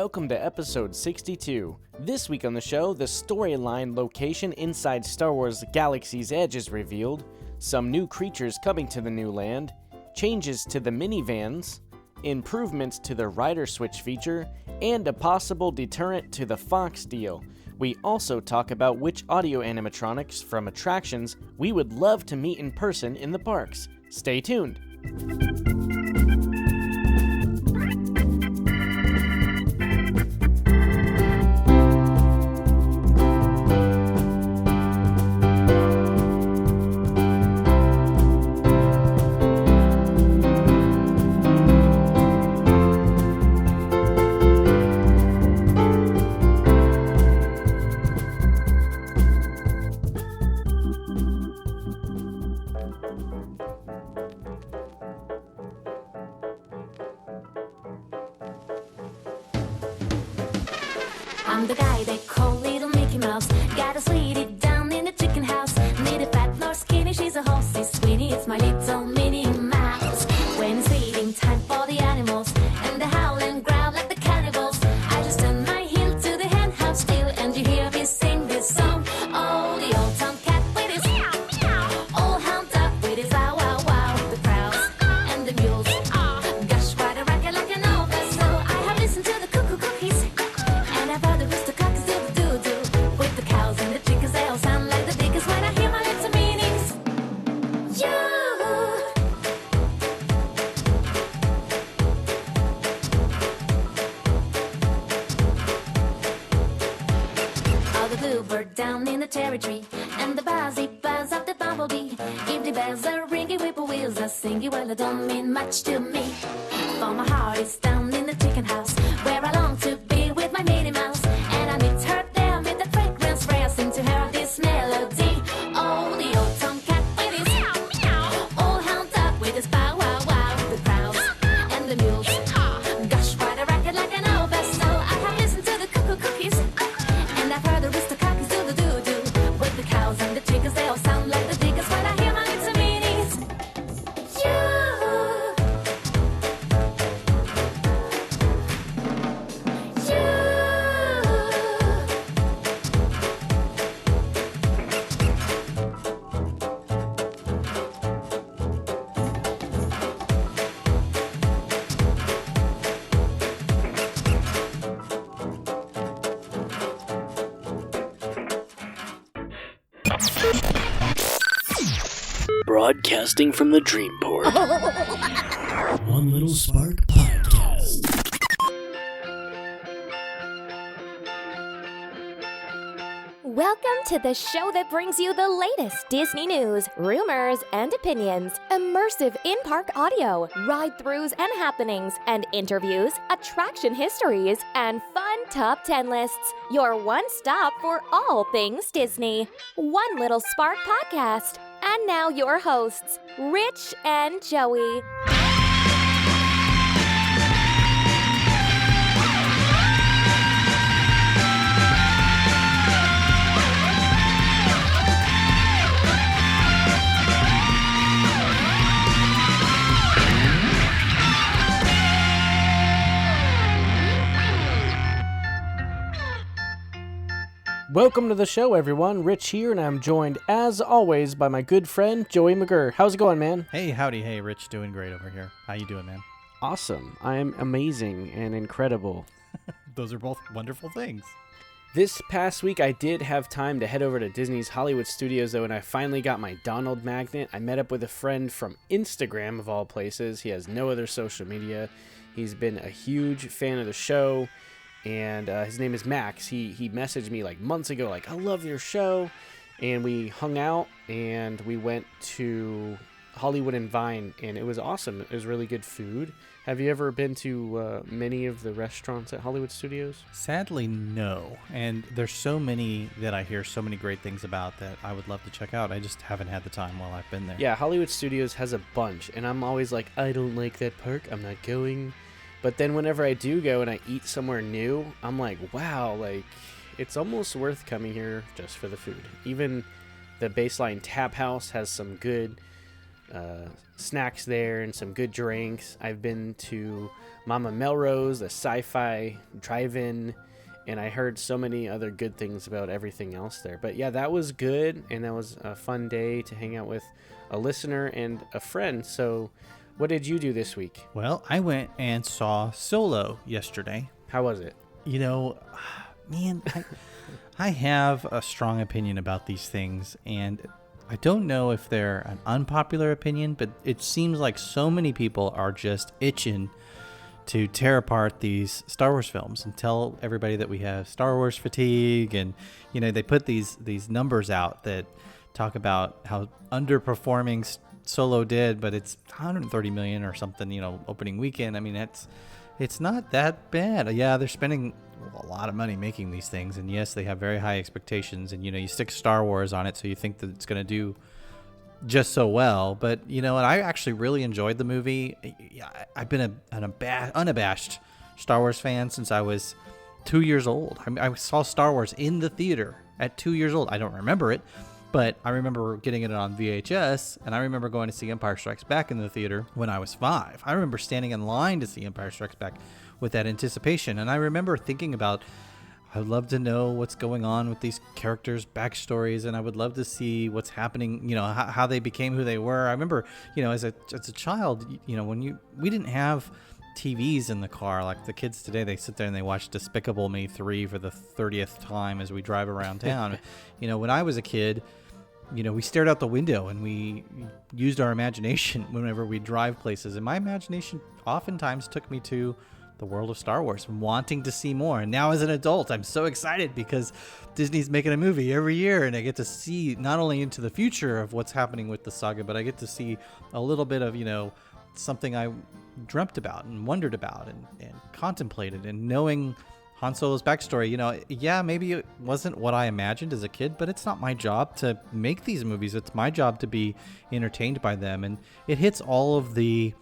welcome to episode 62. This week on the show, the storyline location inside Star Wars Galaxy's Edge is revealed, some new creatures coming to the new land, changes to the Minnie Vans, improvements to the rider switch feature, and a possible deterrent to the Fox deal. We also talk about which audio animatronics from attractions we would love to meet in person in the parks. Stay tuned. I'm the guy they call Little Mickey Mouse. Got a sweetie down in the chicken house. Need a fat nor skinny, she's a horsey Sweeney. It's my little Minnie Mouse. When it's feeding time for the animals and they howl and growl like the cannibals, I just turn my heel to the hen house still, and you hear me sing this song. Oh, the old tomcat with his meow meow, all hound up with his wow wow wow. The cows and the mules, gosh, what a racket like an opera. So I have listened to the cuckoo cookies. I've heard the rooster cocks do the doo-doo. With the cows and the chickens, they all sound like the dickens when I hear my little meanings. You. Oh, the bluebird down in the cherry tree, and the buzzy buzz of the bumblebee. If the bells are ringing, whippoorwills are singing, well, they don't mean much to me. For my heart is down in the chicken house, where I long to be with my Minnie Mouse, and I meet her there with the fragrance spray. I sing to her this melody. Oh, the old tomcat with his meow meow, all hound up with his bow wow wow. The cows and the mules, gosh, what a racket like an opera. So I have listened to the cuckoo cookies, and I've heard the rooster cockies do the doo doo. With the cows and the chickens, they all sound like the dickens when I hear my little meanings. You. Broadcasting from the Dreamport. One Little Spark Podcast. Welcome to the show that brings you the latest Disney news, rumors, and opinions, immersive in-park audio, ride-throughs and happenings, and interviews, attraction histories, and fun top 10 lists. Your one stop for all things Disney. One Little Spark Podcast. And now your hosts, Rich and Joey. Welcome to the show, everyone. Rich here, and I'm joined, as always, by my good friend, Joey McGurr. How's it going, man? Hey, howdy. Hey, Rich. Doing great over here. How you doing, man? Awesome. I am amazing and incredible. Those are both wonderful things. This past week, I did have time to head over to Disney's Hollywood Studios, though, and I finally got my Donald magnet. I met up with a friend from Instagram, of all places. He has no other social media. He's been a huge fan of the show. And his name is Max. He messaged me like months ago, like, I love your show. And we hung out and we went to Hollywood and Vine, and it was awesome. It was really good food. Have you ever been to many of the restaurants at Hollywood Studios? Sadly, no. And there's so many that I hear so many great things about that I would love to check out. I just haven't had the time while I've been there. Yeah, Hollywood Studios has a bunch, and I'm always like, I don't like that park. I'm not going. But then whenever I do go and I eat somewhere new, I'm like, wow, like, it's almost worth coming here just for the food. Even the Baseline Tap House has some good snacks there and some good drinks. I've been to Mama Melrose, the sci-fi drive-in, and I heard so many other good things about everything else there. But yeah, that was good, and that was a fun day to hang out with a listener and a friend. So what did you do this week? Well, I went and saw Solo yesterday. How was it? You know, man, I have a strong opinion about these things, and I don't know if they're an unpopular opinion, but it seems like so many people are just itching to tear apart these Star Wars films and tell everybody that we have Star Wars fatigue. And, you know, they put these numbers out that talk about how underperforming Solo did, but it's 130 million or something, you know, opening weekend. I mean, it's not that bad. Yeah, they're spending a lot of money making these things, and yes, they have very high expectations, and, you know, you stick Star Wars on it, so you think that it's going to do just so well. But, you know, and I actually really enjoyed the movie. I've been an unabashed Star Wars fan since I was 2 years old. I saw Star Wars in the theater at 2 years old. I don't remember it, but I remember getting it on VHS, and I remember going to see Empire Strikes Back in the theater when I was 5. I remember standing in line to see Empire Strikes Back with that anticipation, and I remember thinking about, I'd love to know what's going on with these characters' backstories, and I would love to see what's happening, you know, how they became who they were. I remember, you know, as a child, you know, we didn't have TVs in the car like the kids today. They sit there and they watch Despicable Me 3 for the 30th time as we drive around town. You know, when I was a kid, you know, we stared out the window and we used our imagination whenever we drive places, and my imagination oftentimes took me to the world of Star Wars, wanting to see more. And now as an adult, I'm so excited because Disney's making a movie every year, and I get to see not only into the future of what's happening with the saga, but I get to see a little bit of, you know, something I dreamt about and wondered about and contemplated. And knowing Han Solo's backstory, you know, yeah, maybe it wasn't what I imagined as a kid, but it's not my job to make these movies. It's my job to be entertained by them. And it hits all of the,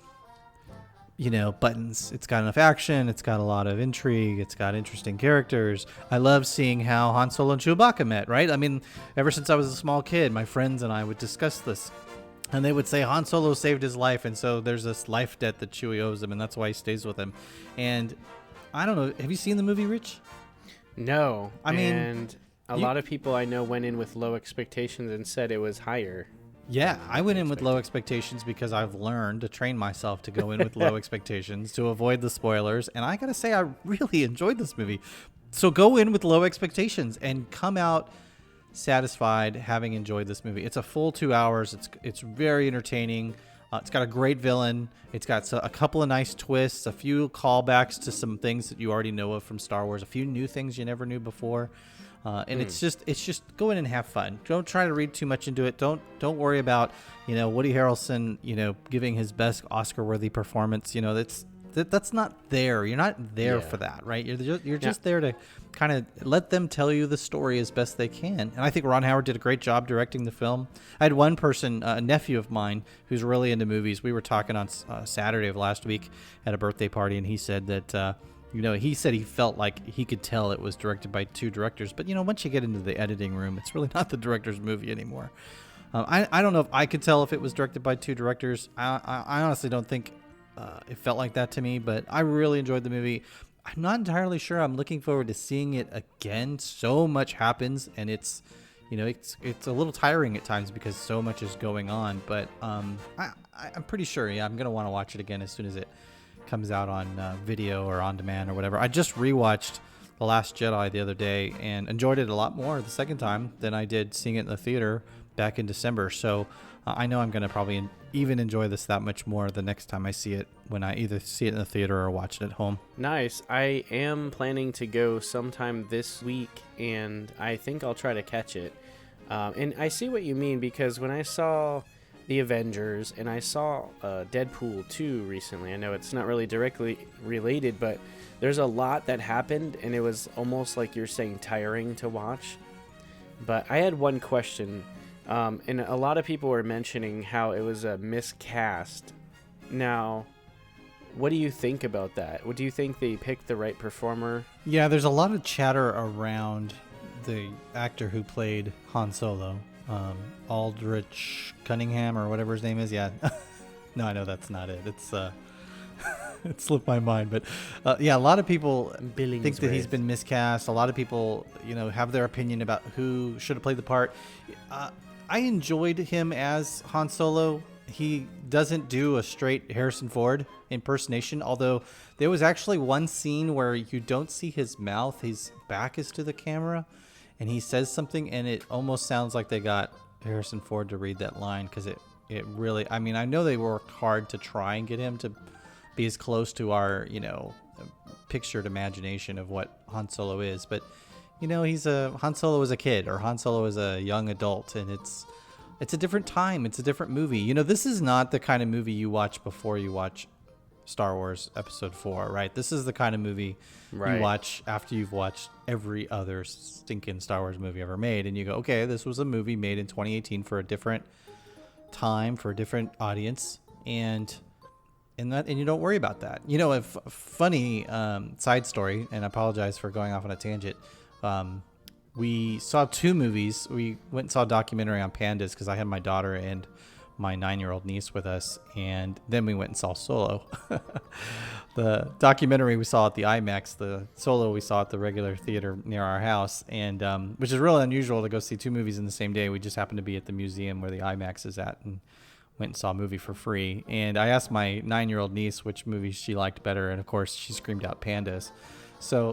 you know, buttons. It's got enough action. It's got a lot of intrigue. It's got interesting characters. I love seeing how Han Solo and Chewbacca met, right? I mean, ever since I was a small kid, my friends and I would discuss this, and they would say Han Solo saved his life, and so there's this life debt that Chewie owes him, and that's why he stays with him. And I don't know. Have you seen the movie, Rich? No. I mean, and a lot of people I know went in with low expectations and said it was higher. Yeah, I went in with low expectations because I've learned to train myself to go in with low expectations to avoid the spoilers. And I got to say, I really enjoyed this movie. So go in with low expectations and come out satisfied having enjoyed this movie. It's a full 2 hours. It's very entertaining. It's got a great villain. It's got a couple of nice twists, a few callbacks to some things that you already know of from Star Wars, a few new things you never knew before. And it's just go in and have fun. Don't try to read too much into it. Don't worry about, you know, Woody Harrelson, you know, giving his best Oscar-worthy performance. You know, that's not there. You're not there for that, right? You're just there to kind of let them tell you the story as best they can. And I think Ron Howard did a great job directing the film. I had one person, a nephew of mine, who's really into movies. We were talking on Saturday of last week at a birthday party, and he said that. You know, he said he felt like he could tell it was directed by two directors. But, you know, once you get into the editing room, it's really not the director's movie anymore. I don't know if I could tell if it was directed by two directors. I honestly don't think it felt like that to me. But I really enjoyed the movie. I'm not entirely sure. I'm looking forward to seeing it again. So much happens, and it's, you know, it's a little tiring at times because so much is going on. But I'm pretty sure, I'm going to want to watch it again as soon as it comes out on video or on demand or whatever. I just rewatched The Last Jedi the other day and enjoyed it a lot more the second time than I did seeing it in the theater back in December. So I know I'm going to probably even enjoy this that much more the next time I see it, when I either see it in the theater or watch it at home. Nice. I am planning to go sometime this week, and I think I'll try to catch it. And I see what you mean, because when I saw The Avengers and I saw Deadpool 2 recently, I know it's not really directly related, but there's a lot that happened, and it was almost like you're saying tiring to watch. But I had one question, and a lot of people were mentioning how it was a miscast. Now, what do you think about that? Do you think they picked the right performer? Yeah, there's a lot of chatter around the actor who played Han Solo, Aldrich Cunningham or whatever his name is. Yeah. No, I know that's not it. It's it slipped my mind, but yeah, a lot of people think that he's been miscast. A lot of people, have their opinion about who should have played the part. I enjoyed him as Han Solo. He doesn't do a straight Harrison Ford impersonation, although there was actually one scene where you don't see his mouth. His back is to the camera, and he says something, and it almost sounds like they got Harrison Ford to read that line, because it really, I mean, I know they worked hard to try and get him to be as close to our, pictured imagination of what Han Solo is, but Han Solo is a kid, or Han Solo is a young adult, and it's a different time. It's a different movie. This is not the kind of movie you watch before you watch Star Wars Episode 4, right? This is the kind of movie you watch after you've watched every other stinking Star Wars movie ever made, and you go, okay, this was a movie made in 2018 for a different time, for a different audience, and you don't worry about that. A funny side story, and I apologize for going off on a tangent. We saw 2 movies. We went and saw a documentary on pandas because I had my daughter and my 9-year-old niece with us, and then we went and saw Solo. The documentary we saw at the IMAX, the Solo we saw at the regular theater near our house, and which is really unusual to go see 2 movies in the same day. We just happened to be at the museum where the IMAX is at, and went and saw a movie for free. And I asked my 9-year-old niece which movie she liked better, and of course she screamed out Pandas. So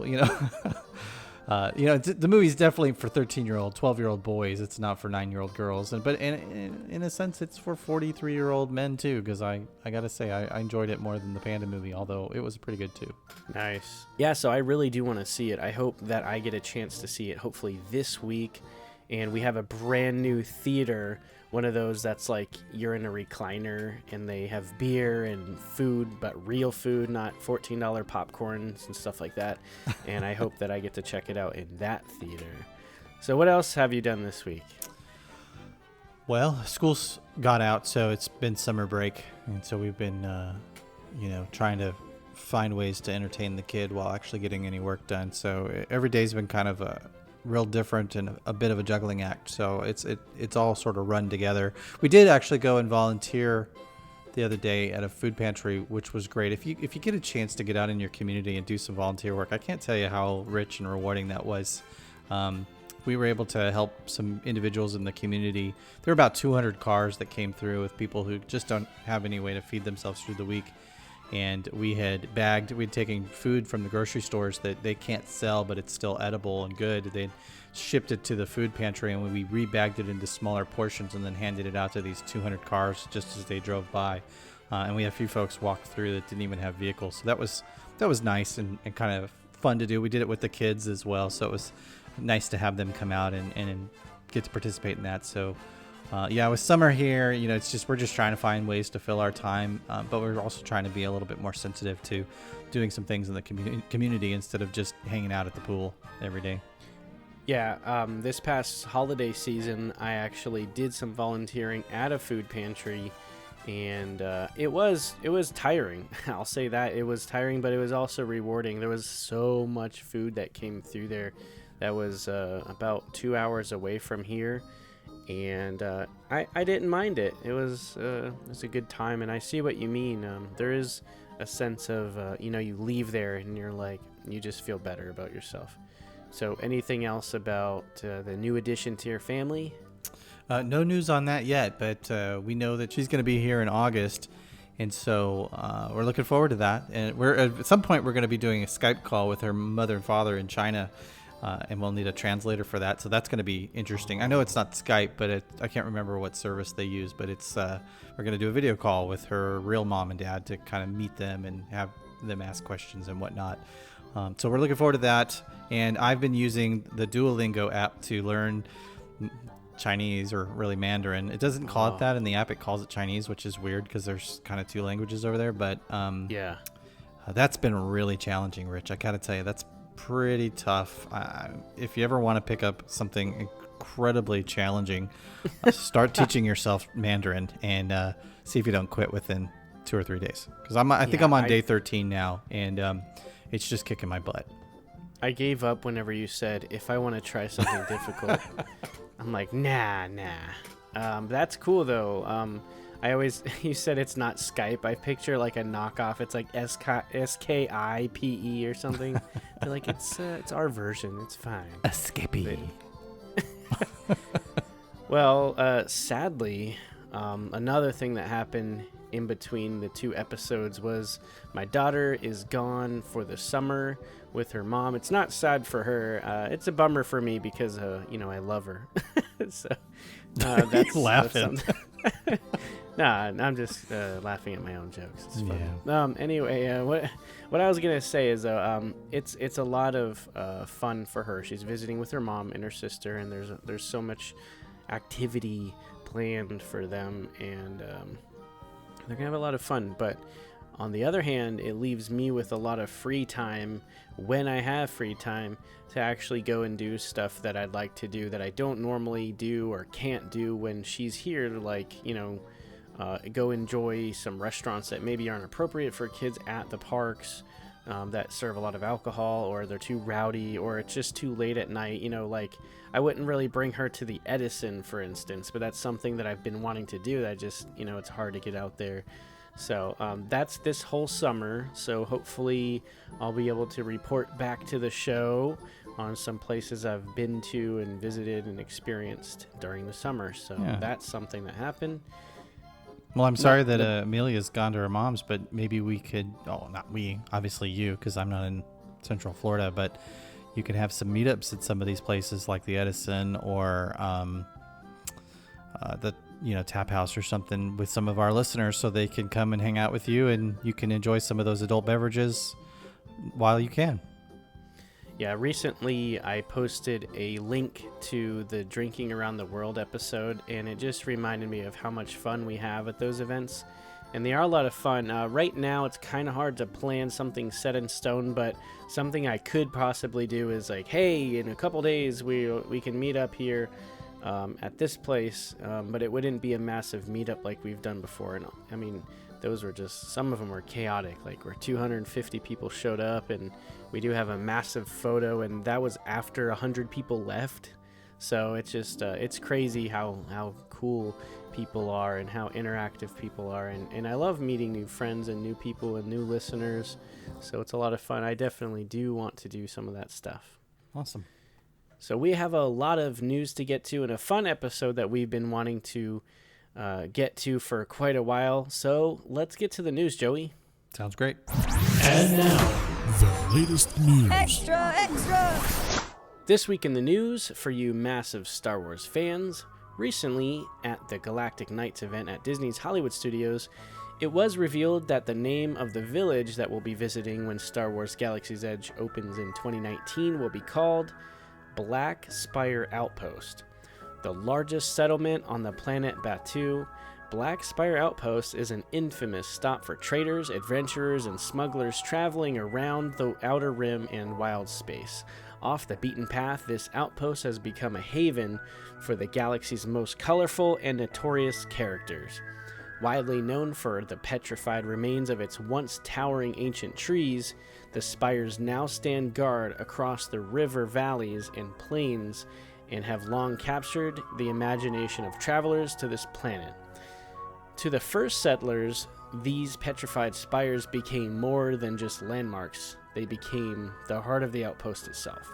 the movie's definitely for 13-year-old, 12-year-old boys. It's not for 9-year-old girls, but in a sense it's for 43-year-old men too, because I gotta say I enjoyed it more than the Panda movie, although it was pretty good too. Nice. Yeah, so I really do want to see it. I hope that I get a chance to see it hopefully this week, and we have a brand new theater, one of those that's like you're in a recliner and they have beer and food, but real food, not $14 popcorns and stuff like that. And I hope that I get to check it out in that theater. So what else have you done this week? Well, school's got out, so it's been summer break, and so we've been trying to find ways to entertain the kid while actually getting any work done. So every day's been kind of a real different and a bit of a juggling act, so it's all sort of run together. We did actually go and volunteer the other day at a food pantry, which was great. If you get a chance to get out in your community and do some volunteer work, I can't tell you how rich and rewarding that was. We were able to help some individuals in the community. There were about 200 cars that came through with people who just don't have any way to feed themselves through the week. And we'd taken food from the grocery stores that they can't sell, but it's still edible and good. They'd shipped it to the food pantry, and we rebagged it into smaller portions and then handed it out to these 200 cars just as they drove by. And we had a few folks walk through that didn't even have vehicles. So that was nice and kind of fun to do. We did it with the kids as well, so it was nice to have them come out and get to participate in that. So with summer here, we're just trying to find ways to fill our time, but we're also trying to be a little bit more sensitive to doing some things in the community instead of just hanging out at the pool every day. Yeah, this past holiday season, I actually did some volunteering at a food pantry, and it was tiring. I'll say that. It was tiring, but it was also rewarding. There was so much food that came through there that was about 2 hours away from here. And I didn't mind it. It was a good time, and I see what you mean. There is a sense of you leave there and you're like, you just feel better about yourself. So anything else about the new addition to your family? No news on that yet, but we know that she's going to be here in August, and so we're looking forward to that. And we're at some point we're going to be doing a Skype call with her mother and father in China. And we'll need a translator for that, so that's going to be interesting. I know it's not Skype, but I can't remember what service they use, but it's we're going to do a video call with her real mom and dad to kind of meet them and have them ask questions and whatnot. So we're looking forward to that, and I've been using the Duolingo app to learn Chinese, or really Mandarin. It doesn't call it that in the app, it calls it Chinese, which is weird because there's kind of 2 languages over there, but that's been really challenging, Rich. I gotta tell you, that's pretty tough. If you ever want to pick up something incredibly challenging, start teaching yourself Mandarin and see if you don't quit within 2 or 3 days. Because I think I'm on day 13 now, and it's just kicking my butt. I gave up whenever you said, if I want to try something difficult. I'm like, nah. That's cool though. I always, you said it's not Skype. I picture like a knockoff. It's like SKIPE or something. They're like, it's our version. It's fine. Escapee. Well, sadly, another thing that happened in between the two episodes was my daughter is gone for the summer with her mom. It's not sad for her. It's a bummer for me because, I love her. So that's laughing. That's nah, I'm just laughing at my own jokes. It's funny. Yeah. Anyway, what I was gonna say is it's a lot of fun for her. She's visiting with her mom and her sister, and there's so much activity planned for them, and they're gonna have a lot of fun. But on the other hand, it leaves me with a lot of free time when I have free time to actually go and do stuff that I'd like to do that I don't normally do or can't do when she's here, like, go enjoy some restaurants that maybe aren't appropriate for kids at the parks, that serve a lot of alcohol, or they're too rowdy, or it's just too late at night. Like I wouldn't really bring her to the Edison, for instance, but that's something that I've been wanting to do that just, it's hard to get out there. So that's this whole summer. So hopefully I'll be able to report back to the show on some places I've been to and visited and experienced during the summer. So that's something that happened. Well, I'm sorry that Amelia's gone to her mom's, but maybe we could, not we, obviously you, because I'm not in Central Florida, but you could have some meetups at some of these places like the Edison or the Tap House or something with some of our listeners so they can come and hang out with you and you can enjoy some of those adult beverages while you can. Yeah, recently I posted a link to the Drinking Around the World episode, and it just reminded me of how much fun we have at those events. And they are a lot of fun. Right now, it's kind of hard to plan something set in stone, but something I could possibly do is like, hey, in a couple days, we can meet up here at this place, but it wouldn't be a massive meetup like we've done before. And I mean, those were just, some of them were chaotic, like where 250 people showed up, and we do have a massive photo, and that was after 100 people left. So it's just, it's crazy how cool people are and how interactive people are. And I love meeting new friends and new people and new listeners. So it's a lot of fun. I definitely do want to do some of that stuff. Awesome. So we have a lot of news to get to and a fun episode that we've been wanting to get to for quite a while. So let's get to the news, Joey. Sounds great. And now, the latest news. Extra! This week in the news, for you massive Star Wars fans, recently at the Galactic Nights event at Disney's Hollywood Studios, it was revealed that the name of the village that we'll be visiting when Star Wars Galaxy's Edge opens in 2019 will be called Black Spire Outpost. The largest settlement on the planet Batuu, Black Spire Outpost is an infamous stop for traders, adventurers, and smugglers traveling around the Outer Rim and wild space. Off the beaten path, this outpost has become a haven for the galaxy's most colorful and notorious characters. Widely known for the petrified remains of its once towering ancient trees, the spires now stand guard across the river valleys and plains and have long captured the imagination of travelers to this planet. To the first settlers, these petrified spires became more than just landmarks. They became the heart of the outpost itself.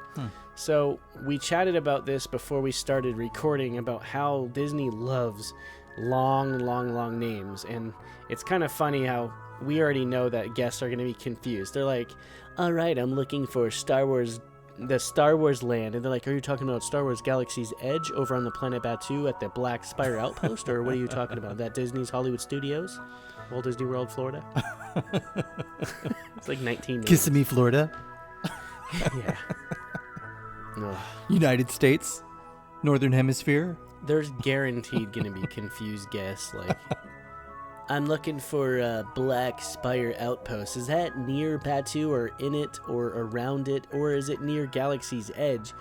So we chatted about this before we started recording about how Disney loves long names. And it's kind of funny how we already know that guests are going to be confused. They're like, all right, I'm looking for the Star Wars land. And they're like, are you talking about Star Wars Galaxy's Edge over on the planet Batuu at the Black Spire Outpost? Or what are you talking about? That Disney's Hollywood Studios? Walt Disney World, Florida? It's like 19. Kissimmee, Florida. Yeah. Ugh. United States. Northern Hemisphere. There's guaranteed going to be confused guests. Like, I'm looking for Black Spire Outpost. Is that near Batuu or in it or around it? Or is it near Galaxy's Edge?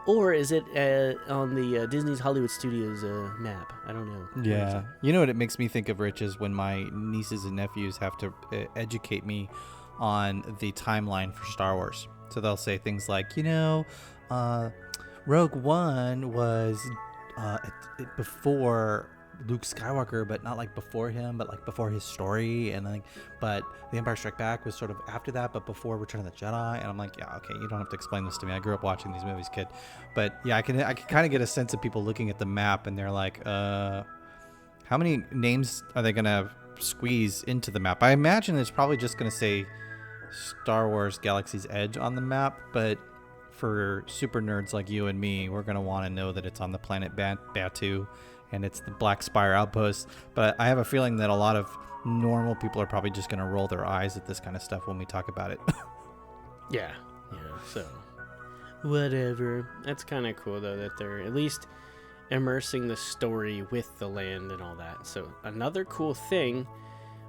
Or is it on the Disney's Hollywood Studios map? I don't know. Yeah. You know what it makes me think of, Rich, is when my nieces and nephews have to educate me on the timeline for Star Wars. So they'll say things like, Rogue One was before Luke Skywalker, but not like before him, but like before his story, and like, but The Empire Strikes Back was sort of after that, but before Return of the Jedi. And I'm like, yeah, okay, you don't have to explain this to me. I grew up watching these movies, kid. But yeah, I can kind of get a sense of people looking at the map and they're like, how many names are they gonna squeeze into the map? I imagine it's probably just gonna say Star Wars Galaxy's Edge on the map, but for super nerds like you and me, we're gonna want to know that it's on the planet Batu, and it's the Black Spire Outpost. But I have a feeling that a lot of normal people are probably just gonna roll their eyes at this kind of stuff when we talk about it. Yeah. So whatever. That's kind of cool though that they're at least immersing the story with the land and all that. So another cool thing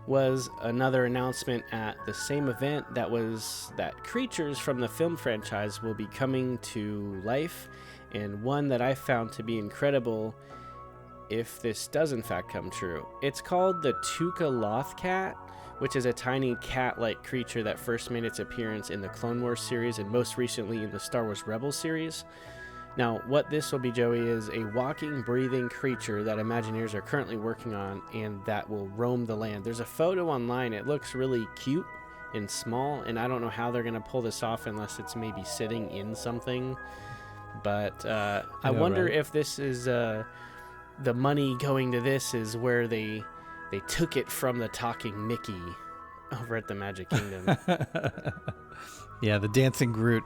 was another announcement at the same event that was that creatures from the film franchise will be coming to life, and one that I found to be incredible if this does in fact come true. It's called the Tuka Cat, which is a tiny cat-like creature that first made its appearance in the Clone Wars series and most recently in the Star Wars Rebels series. Now, what this will be, Joey, is a walking, breathing creature that Imagineers are currently working on and that will roam the land. There's a photo online. It looks really cute and small, and I don't know how they're going to pull this off unless it's maybe sitting in something. But I wonder if this is the money going to this is where they took it from the talking Mickey over at the Magic Kingdom. Yeah, the Dancing Groot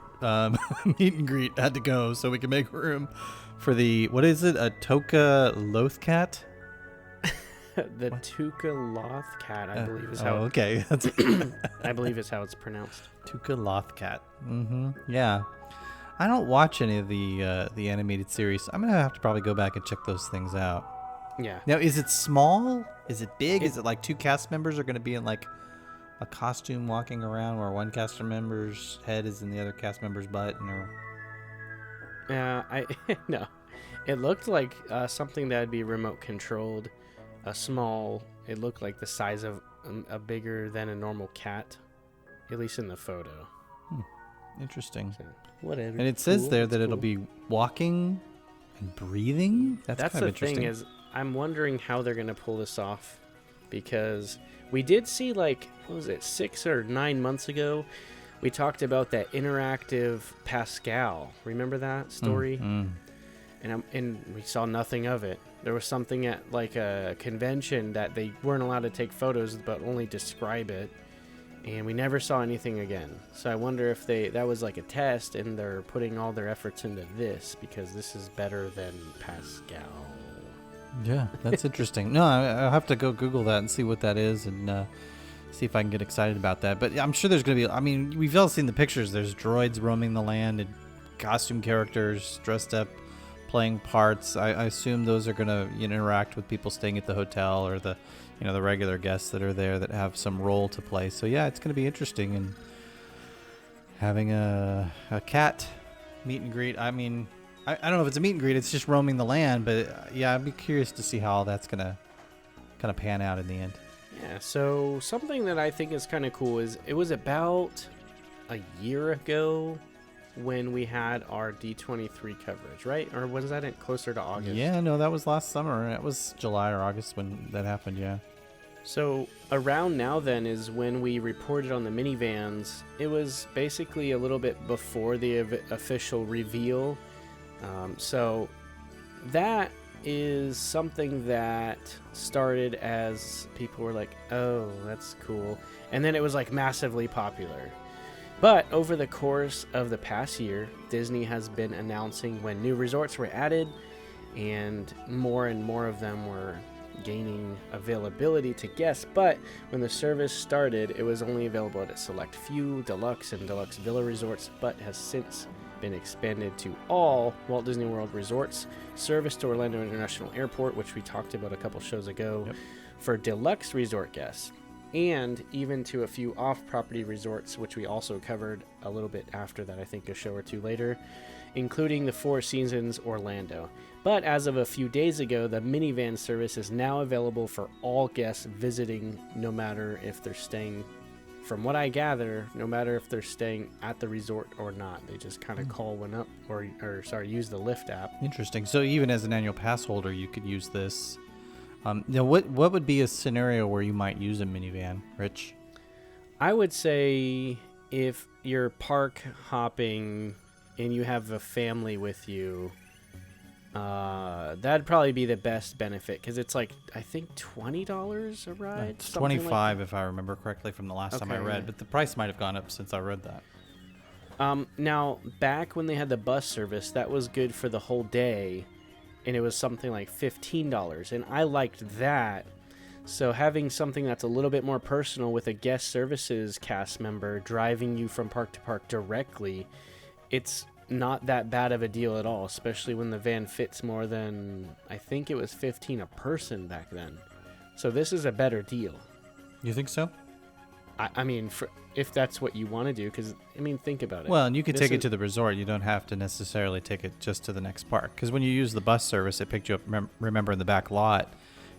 meet and greet had to go so we can make room for the, what is it, a Toka Lothcat? The Tuka Cat, I believe is how. Okay, that's I believe is how it's pronounced. Tuka Lothcat. Mm-hmm. Yeah, I don't watch any of the animated series. I'm gonna have to probably go back and check those things out. Yeah. Now, is it small? Is it big? Is it like two cast members are gonna be in like a costume walking around where one cast member's head is in the other cast member's butt? No. It looked like something that would be remote controlled. It looked like the size of a bigger than a normal cat, at least in the photo. Interesting. So, whatever. And it says there that it'll be walking and breathing. That's kind of interesting. Thing is, I'm wondering how they're going to pull this off, because we did see, like, what was it, 6 or 9 months ago, we talked about that interactive Pascal. Remember that story? And we saw nothing of it. There was something at like a convention that they weren't allowed to take photos but only describe it, and we never saw anything again. So I wonder if that was like a test and they're putting all their efforts into this because this is better than Pascal. Yeah, that's interesting. No, I'll have to go Google that and see what that is and see if I can get excited about that. But I'm sure there's going to be, I mean, we've all seen the pictures. There's droids roaming the land and costume characters dressed up, playing parts. I assume those are going to interact with people staying at the hotel or the regular guests that are there that have some role to play. So yeah, it's going to be interesting. And having a cat meet and greet, I mean, I don't know if it's a meet and greet, it's just roaming the land, but yeah, I'd be curious to see how that's going to kind of pan out in the end. Yeah, so something that I think is kind of cool is it was about a year ago when we had our D23 coverage, right? Or was that closer to August? Yeah, no, that was last summer. It was July or August when that happened, yeah. So around now then is when we reported on the Minnie Vans. It was basically a little bit before the official reveal. So that is something that started as people were like, oh, that's cool. And then it was like massively popular. But over the course of the past year, Disney has been announcing when new resorts were added and more of them were gaining availability to guests. But when the service started, it was only available at a select few deluxe and deluxe villa resorts, but has since been expanded to all Walt Disney World resorts, service to Orlando International Airport, which we talked about a couple shows ago, for deluxe resort guests, and even to a few off-property resorts, which we also covered a little bit after that, I think a show or two later, including the Four Seasons Orlando. But as of a few days ago, the Minnie Van service is now available for all guests visiting, no matter if they're staying from what I gather, no matter if they're staying at the resort or not, they just kind of call one up or use the Lyft app. Interesting. So even as an annual pass holder, you could use this. Now, what would be a scenario where you might use a minivan, Rich? I would say if you're park hopping and you have a family with you, that'd probably be the best benefit because it's like, I think $20 a ride. It's 25 if I remember correctly from the last time I Okay, read, yeah. but the price might have gone up since I read that. Now, back when they had the bus service, that was good for the whole day, and it was something like $15, and I liked that. So having something that's a little bit more personal with a guest services cast member driving you from park to park directly, it's not that bad of a deal at all, especially when the van fits more than, I think it was 15 a person back then. So this is a better deal. You think so? I mean, if that's what you want to do, because, I mean, think about it. Well, and you could This take it is- to the resort. You don't have to necessarily take it just to the next park. Because when you use the bus service, it picked you up, remember, in the back lot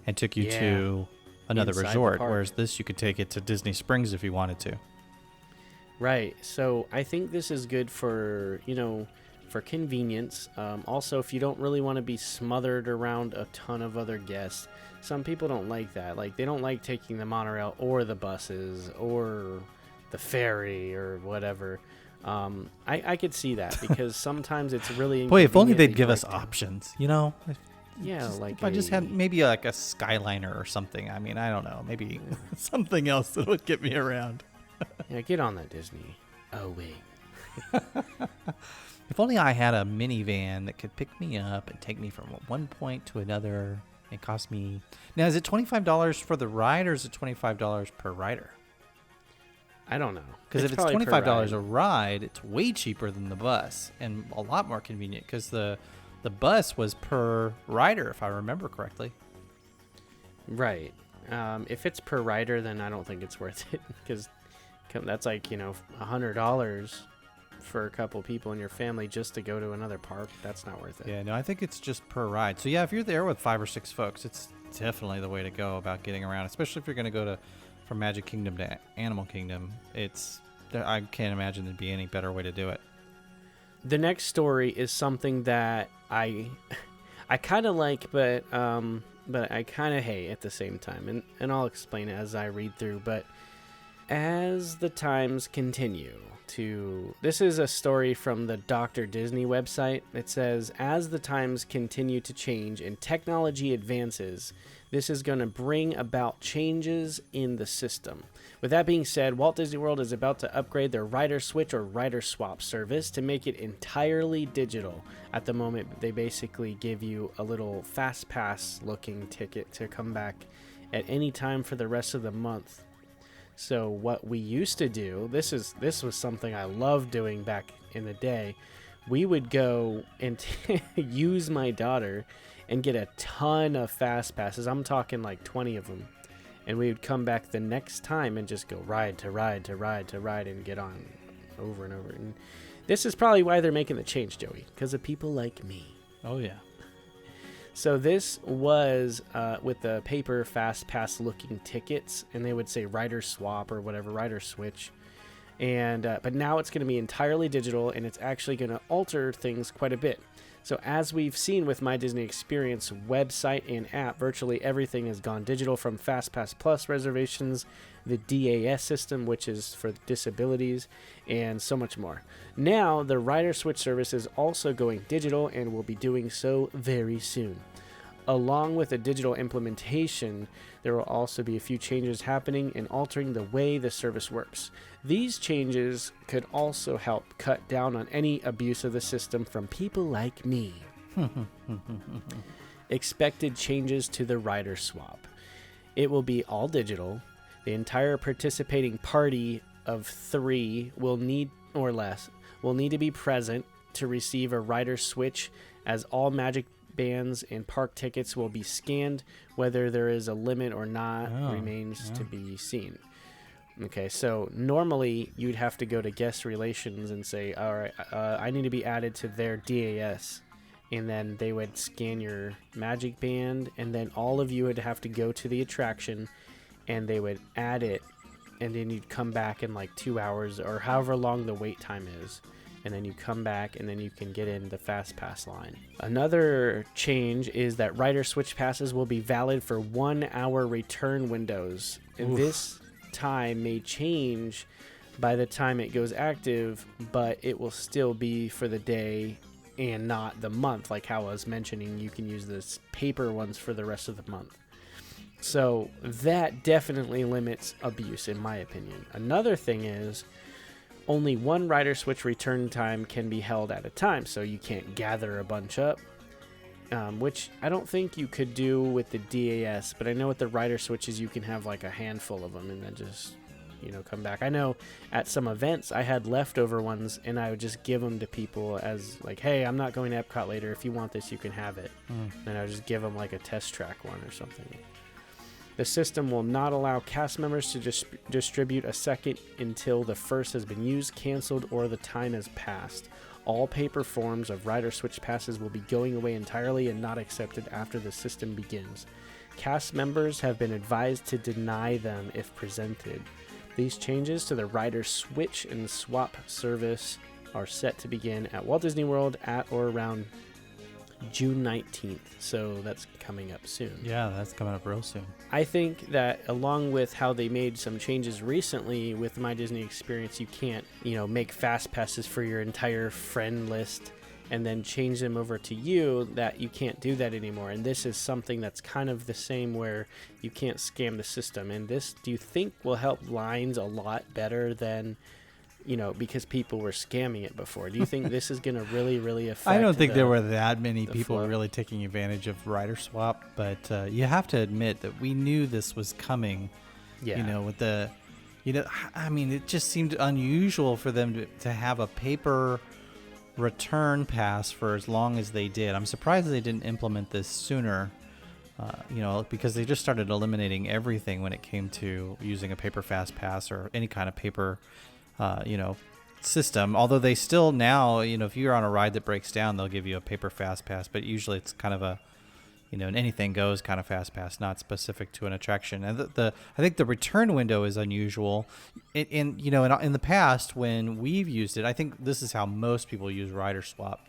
and took you Yeah. to another Inside the resort. park. Whereas this, you could take it to Disney Springs if you wanted to. Right. So I think this is good for, for convenience. Also, if you don't really want to be smothered around a ton of other guests, some people don't like that. Like, they don't like taking the monorail or the buses or the ferry or whatever. I could see that because sometimes it's really Boy, if only inconvenient they'd that give you us like to- options, you know? Yeah, If I just had maybe like a Skyliner or something. I mean, I don't know. Maybe something else that would get me around. Yeah, get on that, Disney. Oh, wait. If only I had a minivan that could pick me up and take me from one point to another. It cost me... Now, is it $25 for the ride or is it $25 per rider? I don't know. Because if it's probably per $25 a ride. ride, it's way cheaper than the bus and a lot more convenient because the bus was per rider, if I remember correctly. Right. If it's per rider, then I don't think it's worth it because that's like, $100 for a couple people in your family just to go to another park. That's not worth it. Yeah, no, I think it's just per ride. So yeah, if you're there with 5 or 6 folks, it's definitely the way to go about getting around, especially if you're going to go from Magic Kingdom to Animal Kingdom. I can't imagine there'd be any better way to do it. The next story is something that I kind of like, but I kind of hate at the same time, and I'll explain it as I read through. But as the times continue this is a story from the Dr. Disney website. It says, as the times continue to change and technology advances, this is going to bring about changes in the system. With that being said, Walt Disney World is about to upgrade their Rider Switch or Rider Swap service to make it entirely digital. At the moment, they basically give you a little fast pass looking ticket to come back at any time for the rest of the month. So what we used to do, this was something I loved doing back in the day. We would go and use my daughter and get a ton of fast passes. I'm talking like 20 of them. And we would come back the next time and just go ride to ride to ride to ride and get on over and over. And this is probably why they're making the change, Joey, because of people like me. Oh, yeah. So this was with the paper fast pass looking tickets, and they would say Rider Swap or whatever, Rider Switch. And but now it's going to be entirely digital, and it's actually going to alter things quite a bit. So as we've seen with My Disney Experience website and app, virtually everything has gone digital, from FastPass Plus reservations, the DAS system, which is for disabilities, and so much more. Now, the Rider Switch service is also going digital and will be doing so very soon. Along with a digital implementation, there will also be a few changes happening and altering the way the service works. These changes could also help cut down on any abuse of the system from people like me. Expected changes to the Rider Swap. It will be all digital. The entire participating party of 3 will need to be present to receive a Rider Switch, as all Magic Bands and park tickets will be scanned. Whether there is a limit or not remains to be seen. Okay, so normally you'd have to go to guest relations and say, all right, I need to be added to their DAS. And then they would scan your Magic Band, and then all of you would have to go to the attraction, and they would add it and then you'd come back in like 2 hours or however long the wait time is. And then you come back, and then you can get in the fast pass line. Another change is that rider switch passes will be valid for 1 hour return windows. And this time may change by the time it goes active, but it will still be for the day and not the month. Like how I was mentioning, you can use this paper ones for the rest of the month. So that definitely limits abuse, in my opinion. Another thing is, only one rider switch return time can be held at a time, so you can't gather a bunch up, which I don't think you could do with the DAS, but I know with the rider switches you can have like a handful of them and then just, come back. I know at some events I had leftover ones, and I would just give them to people as like, hey, I'm not going to Epcot later. If you want this, you can have it. And I would just give them like a test track one or something. The system will not allow cast members to distribute a second until the first has been used, canceled, or the time has passed. All paper forms of rider switch passes will be going away entirely and not accepted after the system begins. Cast members have been advised to deny them if presented. These changes to the rider switch and swap service are set to begin at Walt Disney World at or around June 19th, so that's coming up soon. Yeah, that's coming up real soon. I think that along with how they made some changes recently with My Disney Experience, you can't, make fast passes for your entire friend list and then change them over to you, that you can't do that anymore. And this is something that's kind of the same where you can't scam the system. And this, do you think, will help lines a lot better than, because people were scamming it before? Do you think this is going to really, really affect I don't think there were that many people flow? really taking advantage of rider swap, but you have to admit that we knew this was coming. Yeah. With the, it just seemed unusual for them to have a paper return pass for as long as they did. I'm surprised they didn't implement this sooner. Because they just started eliminating everything when it came to using a paper fast pass or any kind of paper system. Although they still now, if you're on a ride that breaks down, they'll give you a paper fast pass, but usually it's kind of a, an anything goes kind of fast pass, not specific to an attraction. And I think the return window is unusual. In the past when we've used it, I think this is how most people use rider swap.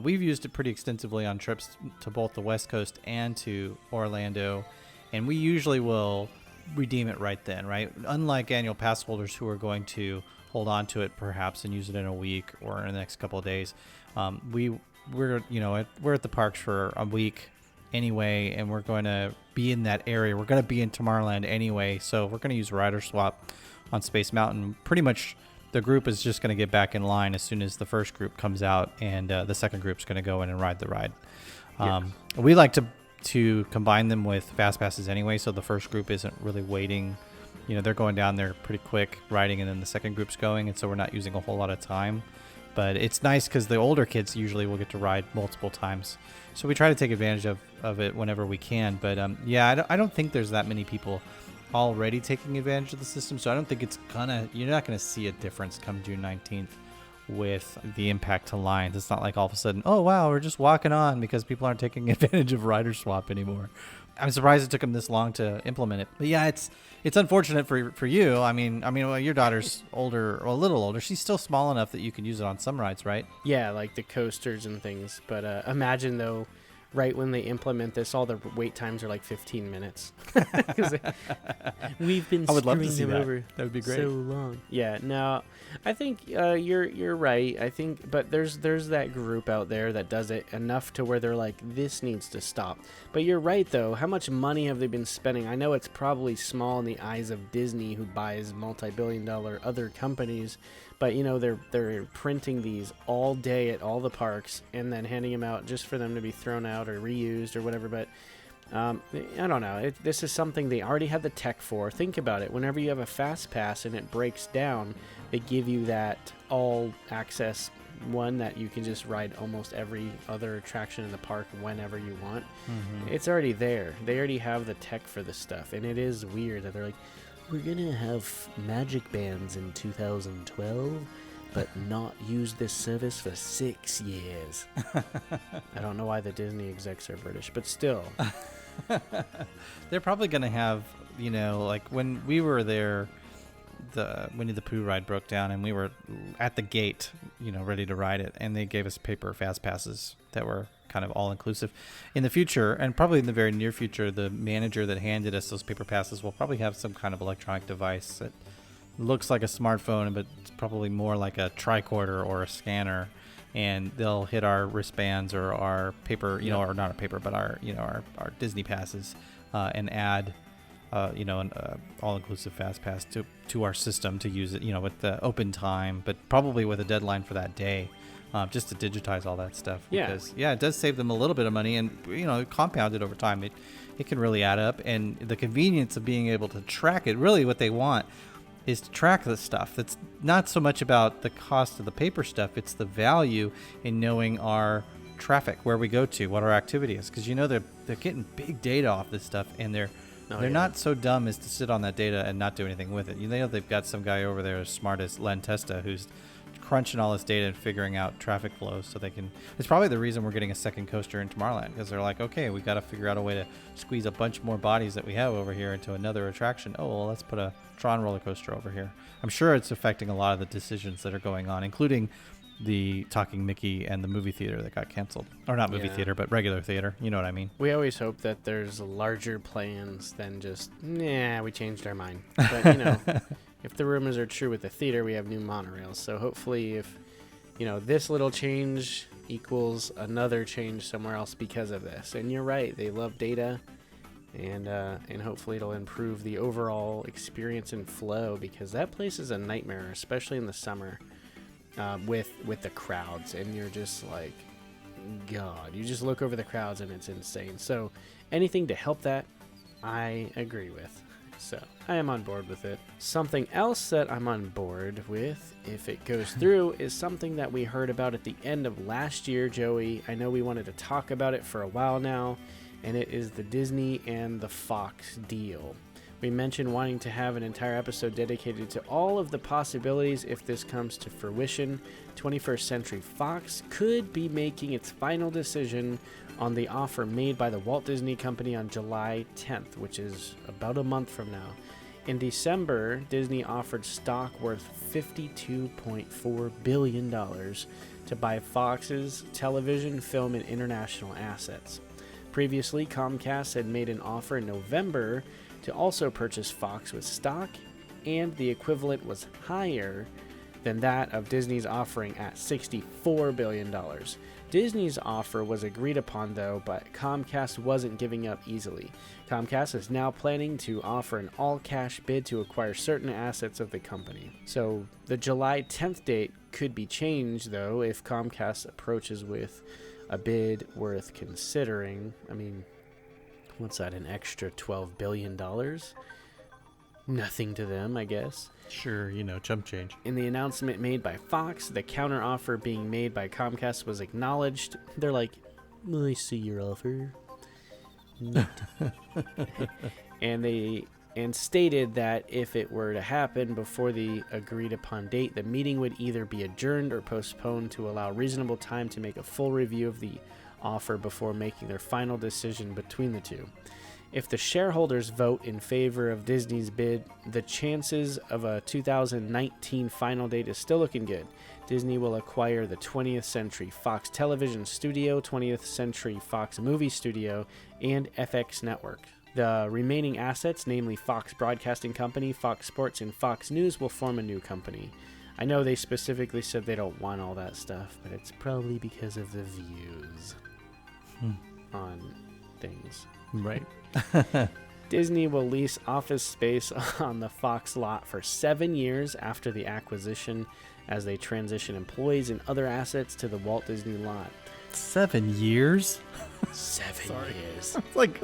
We've used it pretty extensively on trips to both the West Coast and to Orlando, and we usually will redeem it right then, right? Unlike annual pass holders who are going to hold on to it perhaps and use it in a week or in the next couple of days. We're at the parks for a week anyway, and we're going to be in that area. We're going to be in Tomorrowland anyway, so we're going to use rider swap on Space Mountain. Pretty much the group is just going to get back in line as soon as the first group comes out, and the second group's going to go in and ride the ride. We like to combine them with fast passes anyway, so the first group isn't really waiting. They're going down there pretty quick riding, and then the second group's going, and so we're not using a whole lot of time. But it's nice because the older kids usually will get to ride multiple times, so we try to take advantage of it whenever we can. But I don't think there's that many people already taking advantage of the system, so I don't think you're not gonna see a difference come June 19th with the impact to lines. It's not like all of a sudden, oh wow, we're just walking on because people aren't taking advantage of rider swap anymore. I'm surprised it took them this long to implement it. But yeah, it's unfortunate for you. Well, your daughter's older, or a little older. She's still small enough that you can use it on some rides, right? Yeah, like the coasters and things. But imagine though, right when they implement this, all the wait times are like 15 minutes. We've been I would love to screwing see them that. over That would be great. so long. Yeah, no, I think you're right. I think, but there's that group out there that does it enough to where they're like, this needs to stop. But you're right though. How much money have they been spending? I know it's probably small in the eyes of Disney, who buys multi-billion-dollar other companies. But they're printing these all day at all the parks and then handing them out just for them to be thrown out or reused or whatever. But I don't know. This is something they already have the tech for. Think about it. Whenever you have a fast pass and it breaks down, they give you that all access one that you can just ride almost every other attraction in the park whenever you want. Mm-hmm. It's already there. They already have the tech for this stuff. And it is weird that they're like, we're going to have magic bands in 2012, but not use this service for 6 years. I don't know why the Disney execs are British, but still. They're probably going to have, like when we were there the Winnie the Pooh ride broke down, and we were at the gate, ready to ride it, and they gave us paper fast passes that were kind of all inclusive. In the future, and probably in the very near future, the manager that handed us those paper passes will probably have some kind of electronic device that looks like a smartphone, but it's probably more like a tricorder or a scanner, and they'll hit our wristbands or our paper, or not a paper, but our Disney passes, and add an all-inclusive fast pass to our system to use it, with the open time, but probably with a deadline for that day, just to digitize all that stuff. Because, it does save them a little bit of money, and compounded over time, it can really add up. And the convenience of being able to track it, really what they want is to track the stuff. That's not so much about the cost of the paper stuff, it's the value in knowing our traffic, where we go to, what our activity is, because they're getting big data off this stuff, and they're not so dumb as to sit on that data and not do anything with it. They've got some guy over there as smart as Len Testa who's crunching all this data and figuring out traffic flows so they can. It's probably the reason we're getting a second coaster in Tomorrowland, because they're like, okay, we got to figure out a way to squeeze a bunch more bodies that we have over here into another attraction. Oh, well, let's put a Tron roller coaster over here. I'm sure it's affecting a lot of the decisions that are going on, including the Talking Mickey and the movie theater that got canceled. Or not movie theater, but regular theater. You know what I mean? We always hope that there's larger plans than just, we changed our mind. But, if the rumors are true with the theater, we have new monorails. So hopefully if, this little change equals another change somewhere else because of this. And you're right. They love data. And hopefully it'll improve the overall experience and flow, because that place is a nightmare, especially in the summer. With the crowds, and you're just like, God, you just look over the crowds and it's insane. So anything to help that, I agree with. So I am on board with it. Something else that I'm on board with, if it goes through, is something that we heard about at the end of last year, Joey. I know we wanted to talk about it for a while now, and it is the Disney and the Fox deal. We mentioned wanting to have an entire episode dedicated to all of the possibilities if this comes to fruition. 21st Century Fox could be making its final decision on the offer made by the Walt Disney Company on July 10th, which is about a month from now. In December, Disney offered stock worth $52.4 billion to buy Fox's television, film, and international assets. Previously, Comcast had made an offer in November to also purchase Fox with stock, and the equivalent was higher than that of Disney's offering at $64 billion. Disney's offer was agreed upon, though, but Comcast wasn't giving up easily. Comcast is now planning to offer an all-cash bid to acquire certain assets of the company. So the July 10th date could be changed, though, if Comcast approaches with a bid worth considering. I mean, what's that, an extra $12 billion? Nothing to them, I guess. Sure, chump change. In the announcement made by Fox, the counteroffer being made by Comcast was acknowledged. They're like, I see your offer. and stated that if it were to happen before the agreed upon date, the meeting would either be adjourned or postponed to allow reasonable time to make a full review of the offer before making their final decision between the two. If the shareholders vote in favor of Disney's bid, the chances of a 2019 final date is still looking good. Disney will acquire the 20th Century Fox Television Studio, 20th Century Fox Movie Studio, and FX Network. The remaining assets, namely Fox Broadcasting Company, Fox Sports, and Fox News, will form a new company. I know they specifically said they don't want all that stuff, but it's probably because of the views on things. Right. Disney will lease office space on the Fox lot for 7 years after the acquisition, as they transition employees and other assets to the Walt Disney lot. 7 years? 7 years. It's like,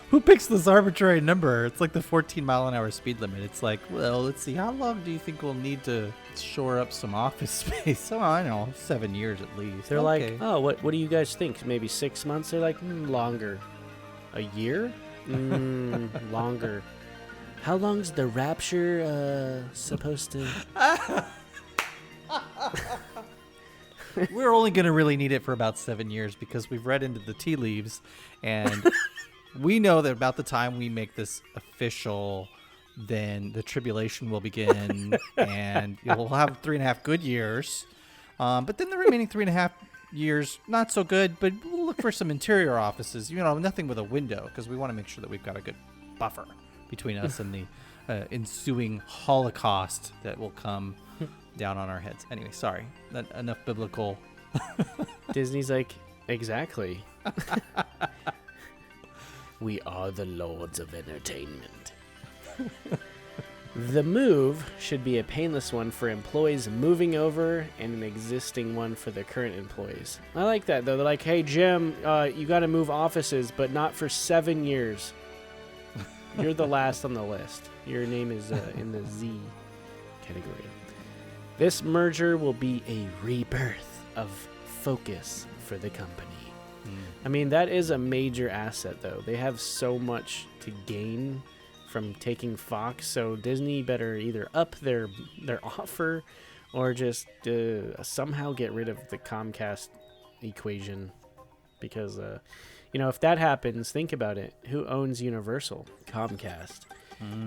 who picks this arbitrary number? It's like the 14-mile-an-hour speed limit. It's like, well, let's see, how long do you think we'll need to shore up some office space? Oh, I know, 7 years at least. They're like, oh, what do you guys think? Maybe 6 months? They're like, longer. A year? Longer. How long's the rapture supposed to... We're only going to really need it for about 7 years because we've read into the tea leaves, and we know that about the time we make this official then the tribulation will begin, and you'll have 3.5 good years. But then the remaining 3.5 years, not so good, but we'll look for some interior offices, nothing with a window, because we want to make sure that we've got a good buffer between us and the ensuing Holocaust that will come down on our heads. Anyway, sorry. Enough biblical. Disney's like, exactly. We are the lords of entertainment. The move should be a painless one for employees moving over and an existing one for the current employees. I like that, though. They're like, hey, Jim, you got to move offices, but not for 7 years. You're the last on the list. Your name is in the Z category. This merger will be a rebirth of focus for the company. I mean, that is a major asset, though. They have so much to gain from taking Fox, so Disney better either up their offer or just somehow get rid of the Comcast equation. Because, if that happens, think about it. Who owns Universal? Comcast.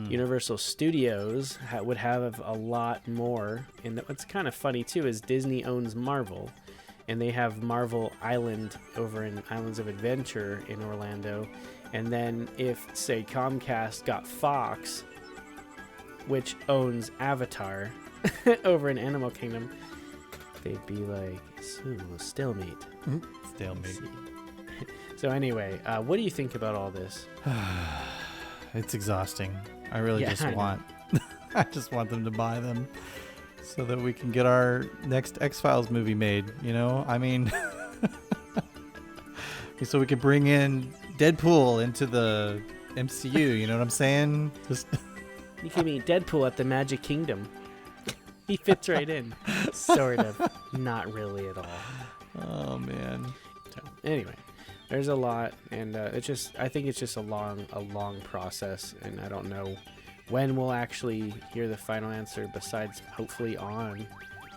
Universal Studios would have a lot more. And what's kind of funny, too, is Disney owns Marvel. And they have Marvel Island over in Islands of Adventure in Orlando. And then if, say, Comcast got Fox, which owns Avatar over in Animal Kingdom, they'd be like, stalemate. Stalemate. So anyway, what do you think about all this? It's exhausting. I really I just want them to buy them so that we can get our next X-Files movie made, I mean, so we can bring in Deadpool into the MCU, you know what I'm saying? You can meet Deadpool at the Magic Kingdom. He fits right in. Sort of. Not really at all. Oh, man. So, anyway, there's a lot, and I think it's just a long process, and I don't know when we'll actually hear the final answer, besides hopefully on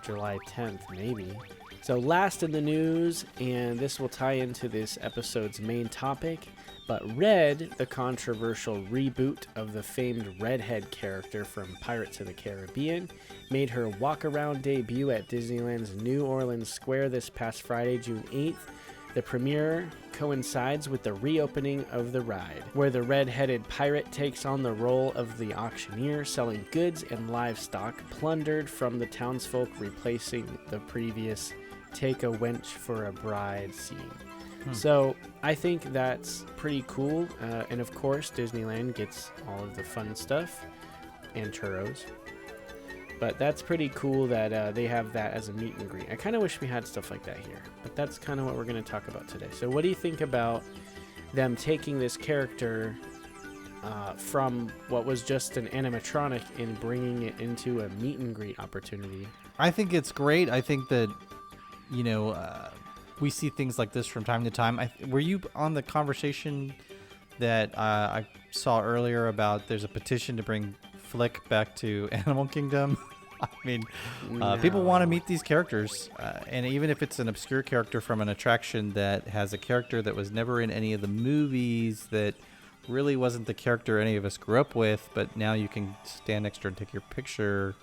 July 10th, maybe. So last in the news, and this will tie into this episode's main topic, but Red, the controversial reboot of the famed redhead character from Pirates of the Caribbean, made her walk-around debut at Disneyland's New Orleans Square this past Friday, June 8th. The premiere coincides with the reopening of the ride, where the red-headed pirate takes on the role of the auctioneer, selling goods and livestock plundered from the townsfolk, replacing the previous take a wench for a bride scene. So I think that's pretty cool, and of course Disneyland gets all of the fun stuff and churros. But that's pretty cool that they have that as a meet and greet. I kind of wish we had stuff like that here, but that's kind of what we're going to talk about today. So what do you think about them taking this character from what was just an animatronic and bringing it into a meet and greet opportunity? I think it's great. I think that, we see things like this from time to time. Were you on the conversation that I saw earlier about there's a petition to bring Flick back to Animal Kingdom? I mean, people want to meet these characters, and even if it's an obscure character from an attraction that has a character that was never in any of the movies, that really wasn't the character any of us grew up with, but now you can stand next to her and take your picture.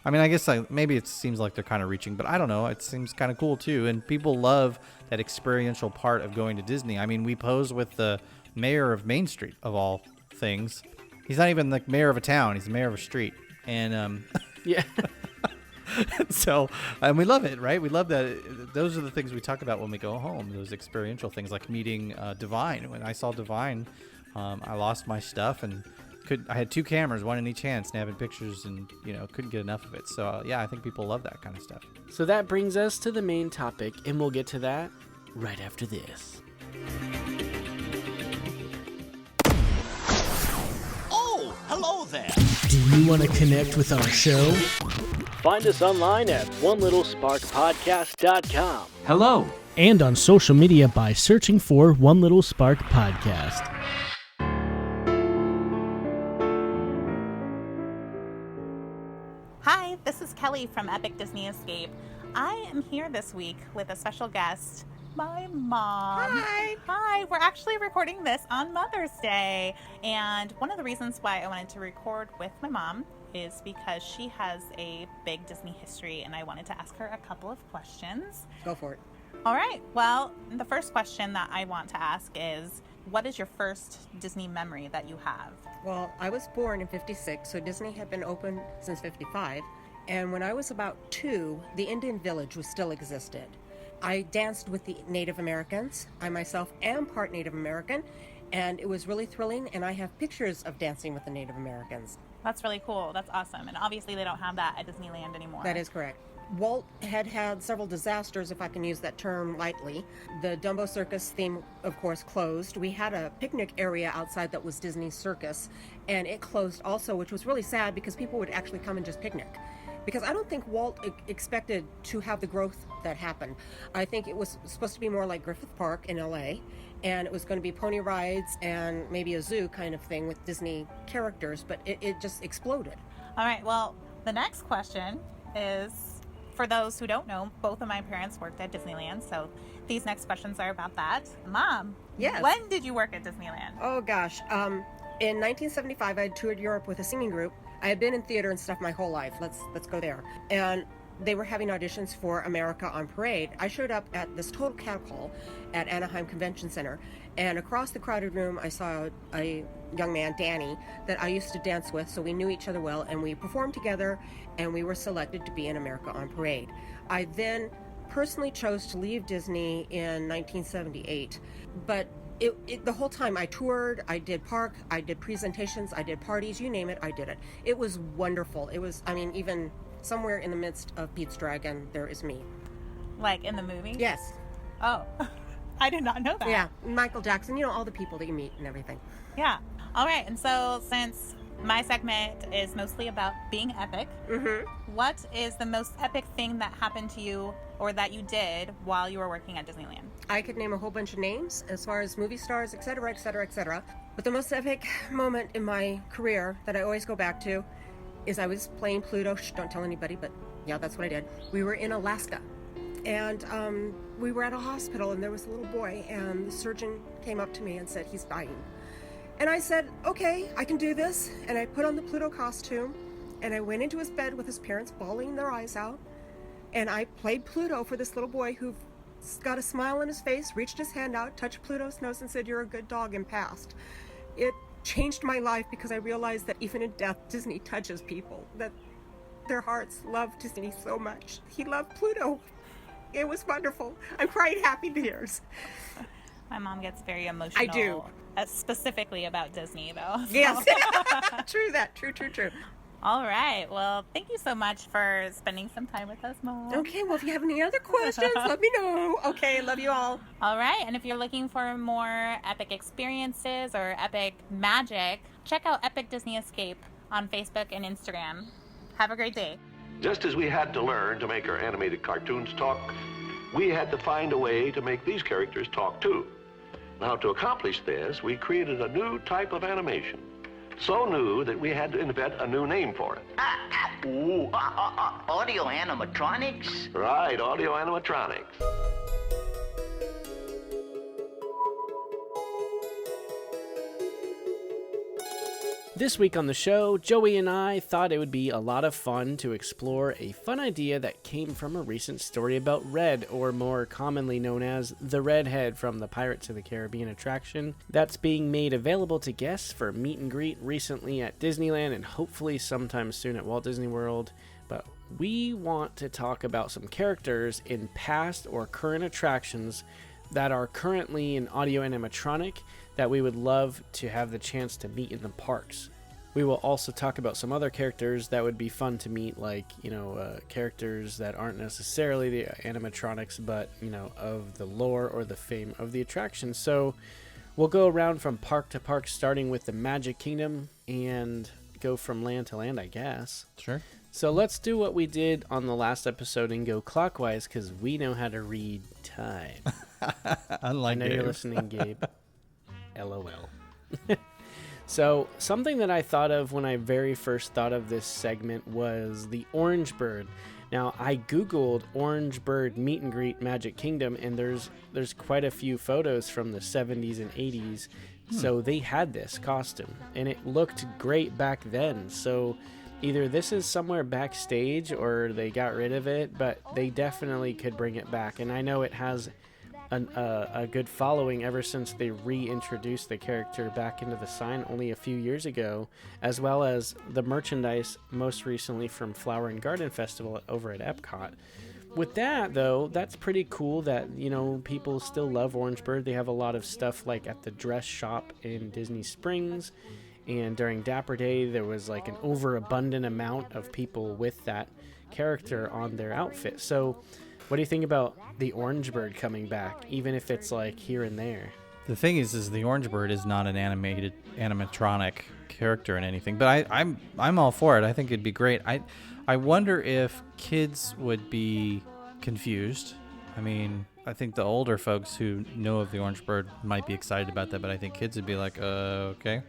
I mean, I guess maybe it seems like they're kind of reaching, but I don't know. It seems kind of cool, too. And people love that experiential part of going to Disney. I mean, we pose with the mayor of Main Street, of all things. He's not even the mayor of a town. He's the mayor of a street. And, yeah. So, and we love it, right? We love that. Those are the things we talk about when we go home. Those experiential things like meeting Divine. When I saw Divine, I lost my stuff and I had 2 cameras, one in each hand, snapping pictures, and couldn't get enough of it. So yeah, I think people love that kind of stuff. So that brings us to the main topic, and we'll get to that right after this. Oh, hello there. Do you want to connect with our show? Find us online at onelittlesparkpodcast.com. Hello. And on social media by searching for One Little Spark Podcast. This is Kelly from Epic Disney Escape. I am here this week with a special guest, my mom. Hi. Hi. We're actually recording this on Mother's Day. And one of the reasons why I wanted to record with my mom is because she has a big Disney history, and I wanted to ask her a couple of questions. Go for it. All right. Well, the first question that I want to ask is, what is your first Disney memory that you have? Well, I was born in 56, so Disney had been open since 55. And when I was about 2, the Indian Village was still existed. I danced with the Native Americans. I myself am part Native American, and it was really thrilling, and I have pictures of dancing with the Native Americans. That's really cool. That's awesome. And obviously they don't have that at Disneyland anymore. That is correct. Walt had several disasters, if I can use that term lightly. The Dumbo Circus theme, of course, closed. We had a picnic area outside that was Disney Circus, and it closed also, which was really sad because people would actually come and just picnic. Because I don't think Walt expected to have the growth that happened. I think it was supposed to be more like Griffith Park in LA, and it was going to be pony rides and maybe a zoo kind of thing with Disney characters, but it just exploded. All right. Well, the next question is, for those who don't know, both of my parents worked at Disneyland, so these next questions are about that. Mom, yes. When did you work at Disneyland? Oh gosh, in 1975 I had toured Europe with a singing group. I had been in theater and stuff my whole life. Let's go there. And they were having auditions for America on Parade. I showed up at this total catcall at Anaheim Convention Center, and across the crowded room I saw a young man, Danny, that I used to dance with, so we knew each other well, and we performed together, and we were selected to be in America on Parade. I then personally chose to leave Disney in 1978, but the whole time I toured, I did park, I did presentations, I did parties, you name it, I did it. It was wonderful. It was, even somewhere in the midst of Pete's Dragon, there is me. Like in the movie? Yes. Oh, I did not know that. Yeah, Michael Jackson, all the people that you meet and everything. Yeah. All right. And so since my segment is mostly about being epic, what is the most epic thing that happened to you or that you did while you were working at Disneyland? I could name a whole bunch of names as far as movie stars, etc., etc., etc. But the most epic moment in my career that I always go back to is I was playing Pluto. Shh, don't tell anybody, but yeah, that's what I did. We were in Alaska, and we were at a hospital, and there was a little boy, and the surgeon came up to me and said, he's dying. And I said, okay, I can do this. And I put on the Pluto costume, and I went into his bed with his parents bawling their eyes out, and I played Pluto for this little boy who got a smile on his face, reached his hand out, touched Pluto's nose, and said, you're a good dog, and passed. It changed my life because I realized that even in death, Disney touches people, that their hearts love Disney so much. He loved Pluto. It was wonderful. I'm crying happy tears. My mom gets very emotional. I do. Specifically about Disney, though. So. Yes. True that. True. All right. Well, thank you so much for spending some time with us, Mom. Okay. Well, if you have any other questions, let me know. Okay. Love you all. All right. And if you're looking for more epic experiences or epic magic, check out Epic Disney Escape on Facebook and Instagram. Have a great day. Just as we had to learn to make our animated cartoons talk, we had to find a way to make these characters talk too. Now, to accomplish this, we created a new type of animation. So new that we had to invent a new name for it. Audio animatronics? Right, audio animatronics. This week on the show, Joey and I thought it would be a lot of fun to explore a fun idea that came from a recent story about Red, or more commonly known as the Redhead from the Pirates of the Caribbean attraction, that's being made available to guests for meet and greet recently at Disneyland and hopefully sometime soon at Walt Disney World. But we want to talk about some characters in past or current attractions that are currently in audio animatronic that we would love to have the chance to meet in the parks. We will also talk about some other characters that would be fun to meet, like, characters that aren't necessarily the animatronics, but, of the lore or the fame of the attraction. So we'll go around from park to park, starting with the Magic Kingdom and go from land to land, I guess. Sure. So let's do what we did on the last episode and go clockwise, because we know how to read time. Unlike I know Gabe. you're listening, Gabe. LOL. So something that I thought of when I very first thought of this segment was the Orange Bird. Now, I Googled Orange Bird Meet and Greet Magic Kingdom, and there's quite a few photos from the 70s and 80s. So they had this costume, and it looked great back then. So either this is somewhere backstage or they got rid of it, but they definitely could bring it back. And I know it has a good following ever since they reintroduced the character back into the sign only a few years ago, as well as the merchandise most recently from Flower and Garden Festival over at Epcot. With that, though, that's pretty cool that, you know, people still love Orange Bird. They have a lot of stuff like at the dress shop in Disney Springs, and during Dapper Day, there was like an overabundant amount of people with that character on their outfit. So what do you think about the Orange Bird coming back, even if it's like here and there? The thing is the Orange Bird is not an animated animatronic character in anything, but I'm all for it. I think it'd be great. I wonder if kids would be confused. I mean, I think the older folks who know of the Orange Bird might be excited about that, but I think kids would be like, okay.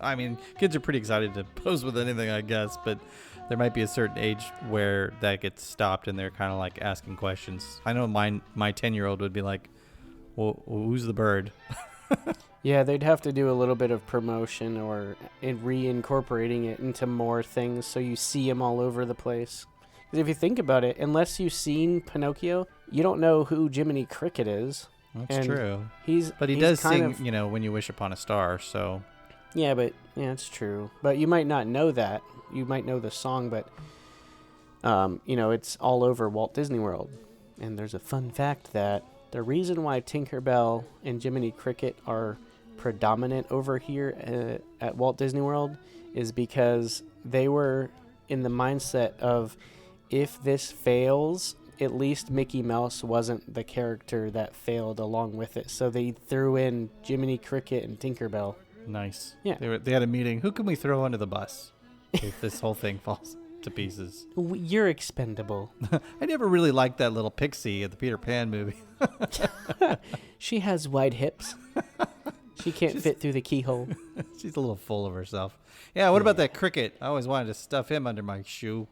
I mean, kids are pretty excited to pose with anything, I guess, but there might be a certain age where that gets stopped and they're kind of like asking questions. I know my 10-year-old would be like, well, who's the bird? Yeah, they'd have to do a little bit of promotion or reincorporating it into more things so you see them all over the place. Because if you think about it, unless you've seen Pinocchio, you don't know who Jiminy Cricket is. That's true. But he he's does kind sing, of, you know, When You Wish Upon a Star, so... Yeah, it's true. But you might not know that. You might know the song, but, you know, it's all over Walt Disney World. And there's a fun fact that the reason why Tinkerbell and Jiminy Cricket are predominant over here at Walt Disney World is because they were in the mindset of, if this fails, at least Mickey Mouse wasn't the character that failed along with it. So they threw in Jiminy Cricket and Tinkerbell. Nice. Yeah. They had a meeting. Who can we throw under the bus if this whole thing falls to pieces? You're expendable. I never really liked that little pixie at the Peter Pan movie. She has wide hips. She can't fit through the keyhole. She's a little full of herself. Yeah, what about that cricket? I always wanted to stuff him under my shoe.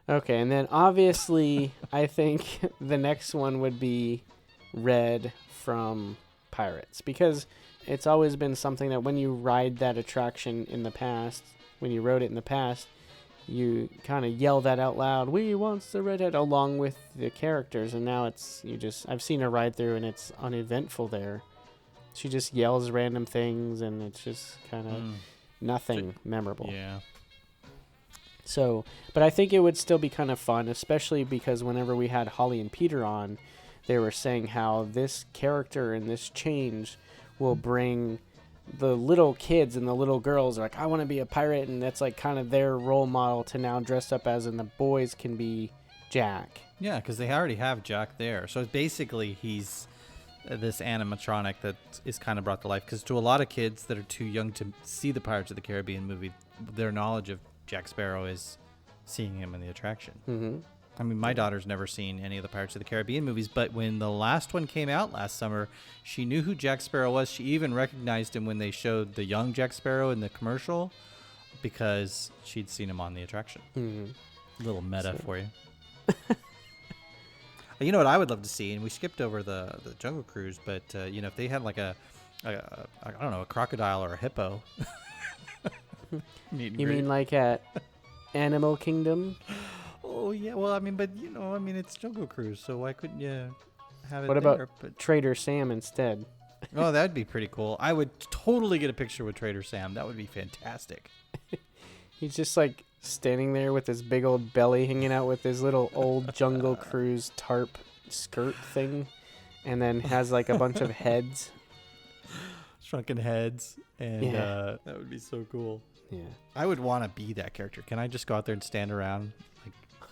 Okay, and then obviously I think the next one would be Red from Pirates, because it's always been something that when you ride that attraction in the past, when you rode it in the past, you kind of yell that out loud, "We wants the redhead," along with the characters, and now I've seen her ride through and it's uneventful there. She just yells random things and it's just kind of nothing memorable. Yeah. So, but I think it would still be kind of fun, especially because whenever we had Holly and Peter on, they were saying how this character and this change will bring the little kids and the little girls are like, I want to be a pirate, and that's like kind of their role model to now dress up as, and the boys can be Jack. Yeah, because they already have Jack there. So basically he's this animatronic that is kind of brought to life, because to a lot of kids that are too young to see the Pirates of the Caribbean movie, their knowledge of Jack Sparrow is seeing him in the attraction. Mm-hmm. I mean, my daughter's never seen any of the Pirates of the Caribbean movies, but when the last one came out last summer, she knew who Jack Sparrow was. She even recognized him when they showed the young Jack Sparrow in the commercial, because she'd seen him on the attraction. Mm-hmm. A little meta for you. You know what I would love to see, and we skipped over the Jungle Cruise, but you know, if they had like I don't know, a crocodile or a hippo. You mean like at Animal Kingdom? Oh yeah, well, I mean, but you know, I mean, it's Jungle Cruise, so why couldn't you have it? What there? about Trader Sam instead? Oh, that'd be pretty cool. I would totally get a picture with Trader Sam. That would be fantastic. He's just like standing there with his big old belly hanging out with his little old Jungle Cruise tarp skirt thing, and then has like a bunch of heads. Shrunken heads, and Yeah. That would be so cool. Yeah. I would want to be that character. Can I just go out there and stand around?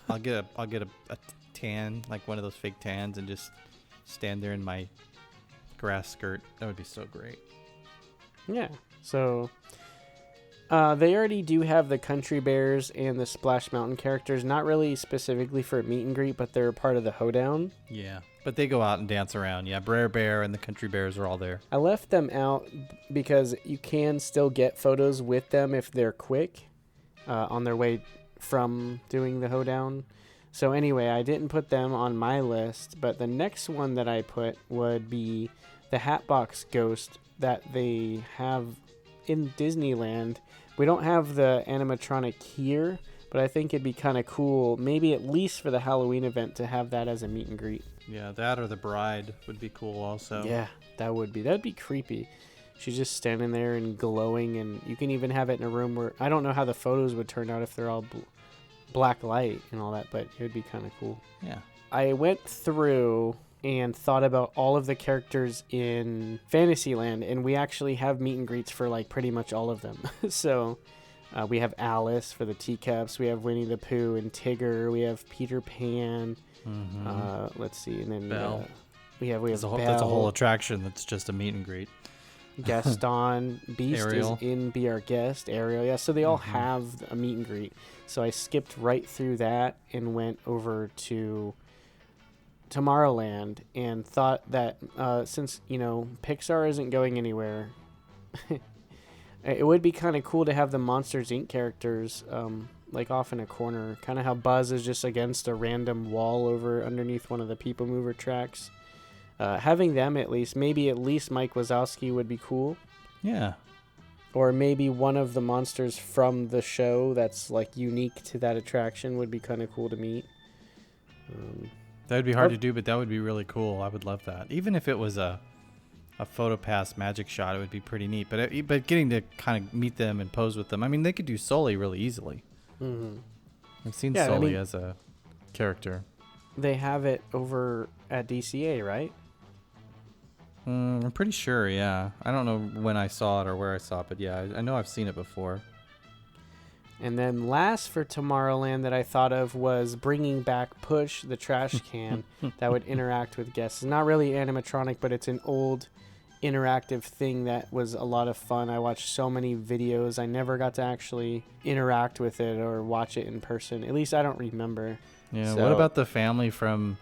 Like, I'll get a tan, like one of those fake tans, and just stand there in my grass skirt. That would be so great. Yeah. So they already do have the Country Bears and the Splash Mountain characters, not really specifically for meet and greet, but they're part of the hoedown. Yeah, but they go out and dance around. Yeah, Brer Bear and the Country Bears are all there. I left them out because you can still get photos with them if they're quick on their way from doing the hoedown. So anyway, I didn't put them on my list, but the next one that I put would be the Hatbox Ghost that they have in Disneyland. We don't have the animatronic here, but I think it'd be kind of cool, maybe at least for the Halloween event, to have that as a meet and greet. Yeah, that or the bride would be cool also. Yeah, that'd be creepy. She's just standing there and glowing, and you can even have it in a room where, I don't know how the photos would turn out if they're all black light and all that, but it would be kind of cool. Yeah. I went through and thought about all of the characters in Fantasyland, and we actually have meet and greets for like pretty much all of them. So we have Alice for the teacups, we have Winnie the Pooh and Tigger, we have Peter Pan. Let's see, and then Belle. we have Belle. Belle. That's a whole attraction that's just a meet and greet. Gaston, Beast Ariel. is in Be Our Guest, Ariel, yeah, so they all have a meet and greet. So I skipped right through that and went over to Tomorrowland and thought that since, Pixar isn't going anywhere, it would be kind of cool to have the Monsters, Inc. characters like off in a corner, kind of how Buzz is just against a random wall over underneath one of the People Mover tracks. Having them maybe at least Mike Wazowski would be cool. Yeah. Or maybe one of the monsters from the show that's like unique to that attraction would be kind of cool to meet. That would be hard to do, but that would be really cool. I would love that. Even if it was a photo pass magic shot, it would be pretty neat. But getting to kind of meet them and pose with them, I mean, they could do Sully really easily. Mm-hmm. I've seen Sully as a character. They have it over at DCA, right? I'm pretty sure, yeah. I don't know when I saw it or where I saw it, but yeah, I know I've seen it before. And then last for Tomorrowland that I thought of was bringing back Push, the trash can that would interact with guests. It's not really animatronic, but it's an old interactive thing that was a lot of fun. I watched so many videos. I never got to actually interact with it or watch it in person. At least I don't remember. Yeah, So, what about the family from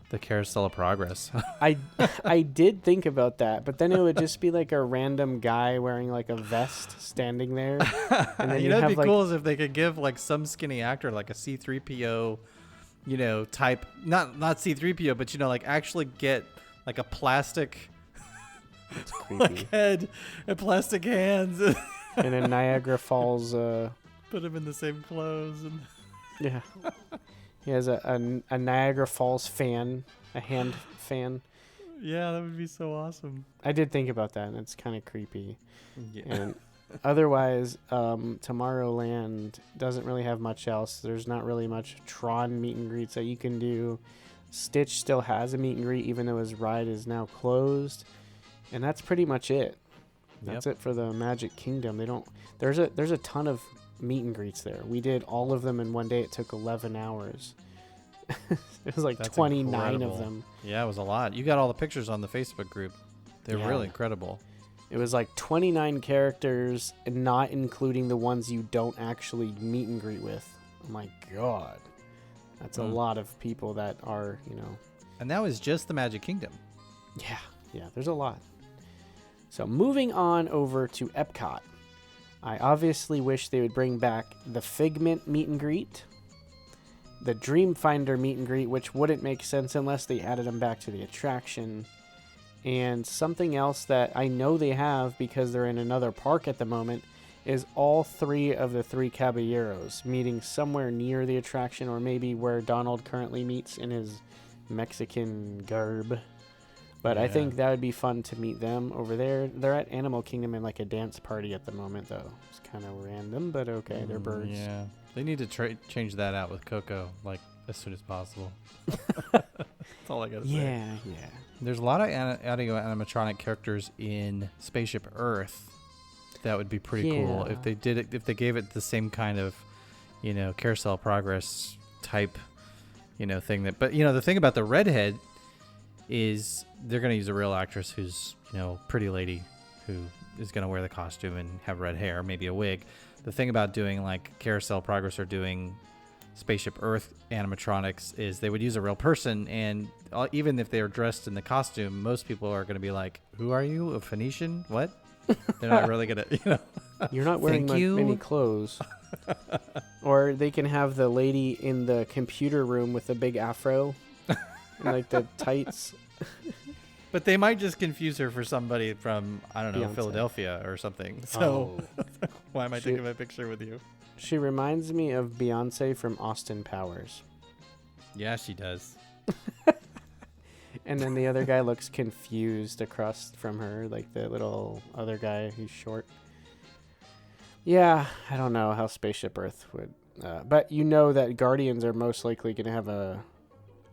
the Carousel of Progress? I did think about that, but then it would just be like a random guy wearing like a vest standing there. And then It'd be cool is if they could give like some skinny actor like a C-3PO, type, not C-3PO, but like actually get like a plastic It's creepy. head and plastic hands. And a Niagara Falls. Put him in the same clothes. And Yeah. He has a Niagara Falls fan, a hand fan. Yeah, that would be so awesome. I did think about that, and it's kind of creepy. Yeah. And otherwise, Tomorrowland doesn't really have much else. There's not really much Tron meet and greets that you can do. Stitch still has a meet and greet, even though his ride is now closed. And that's pretty much it. That's it for the Magic Kingdom. They don't. There's a ton of meet and greets there. We did all of them in one day. It took 11 hours. It was like That's 29 incredible. of them. Yeah, it was a lot. You got all the pictures on the Facebook group. They're Yeah. really incredible. It was like 29 characters, and not including the ones you don't actually meet and greet with. Oh my god. That's a lot of people that are, And that was just the Magic Kingdom. Yeah, there's a lot. So moving on over to Epcot. I obviously wish they would bring back the Figment meet and greet, the Dreamfinder meet and greet, which wouldn't make sense unless they added them back to the attraction, and something else that I know they have because they're in another park at the moment is all three of the three Caballeros meeting somewhere near the attraction, or maybe where Donald currently meets in his Mexican garb. But I think that would be fun to meet them over there. They're at Animal Kingdom in like a dance party at the moment, though. It's kind of random, but okay, they're birds. Yeah, they need to change that out with Coco like as soon as possible. That's all I gotta say. Yeah. There's a lot of audio animatronic characters in Spaceship Earth. That would be pretty cool if they did it. If they gave it the same kind of, Carousel of Progress type, thing. But the thing about the redhead is they're going to use a real actress who's, pretty lady who is going to wear the costume and have red hair, maybe a wig. The thing about doing like Carousel of Progress or doing Spaceship Earth animatronics is they would use a real person, and even if they are dressed in the costume, most people are going to be like, who are you? A Phoenician? What? They're not really gonna, You're not wearing many clothes. Or they can have the lady in the computer room with the big afro and like the tights. But they might just confuse her for somebody from, I don't know, Beyonce. Philadelphia or something. So why am I taking my picture with you? She reminds me of Beyonce from Austin Powers. Yeah, she does. And then the other guy looks confused across from her, like the little other guy who's short. Yeah, I don't know how Spaceship Earth would... but you know that Guardians are most likely going to have a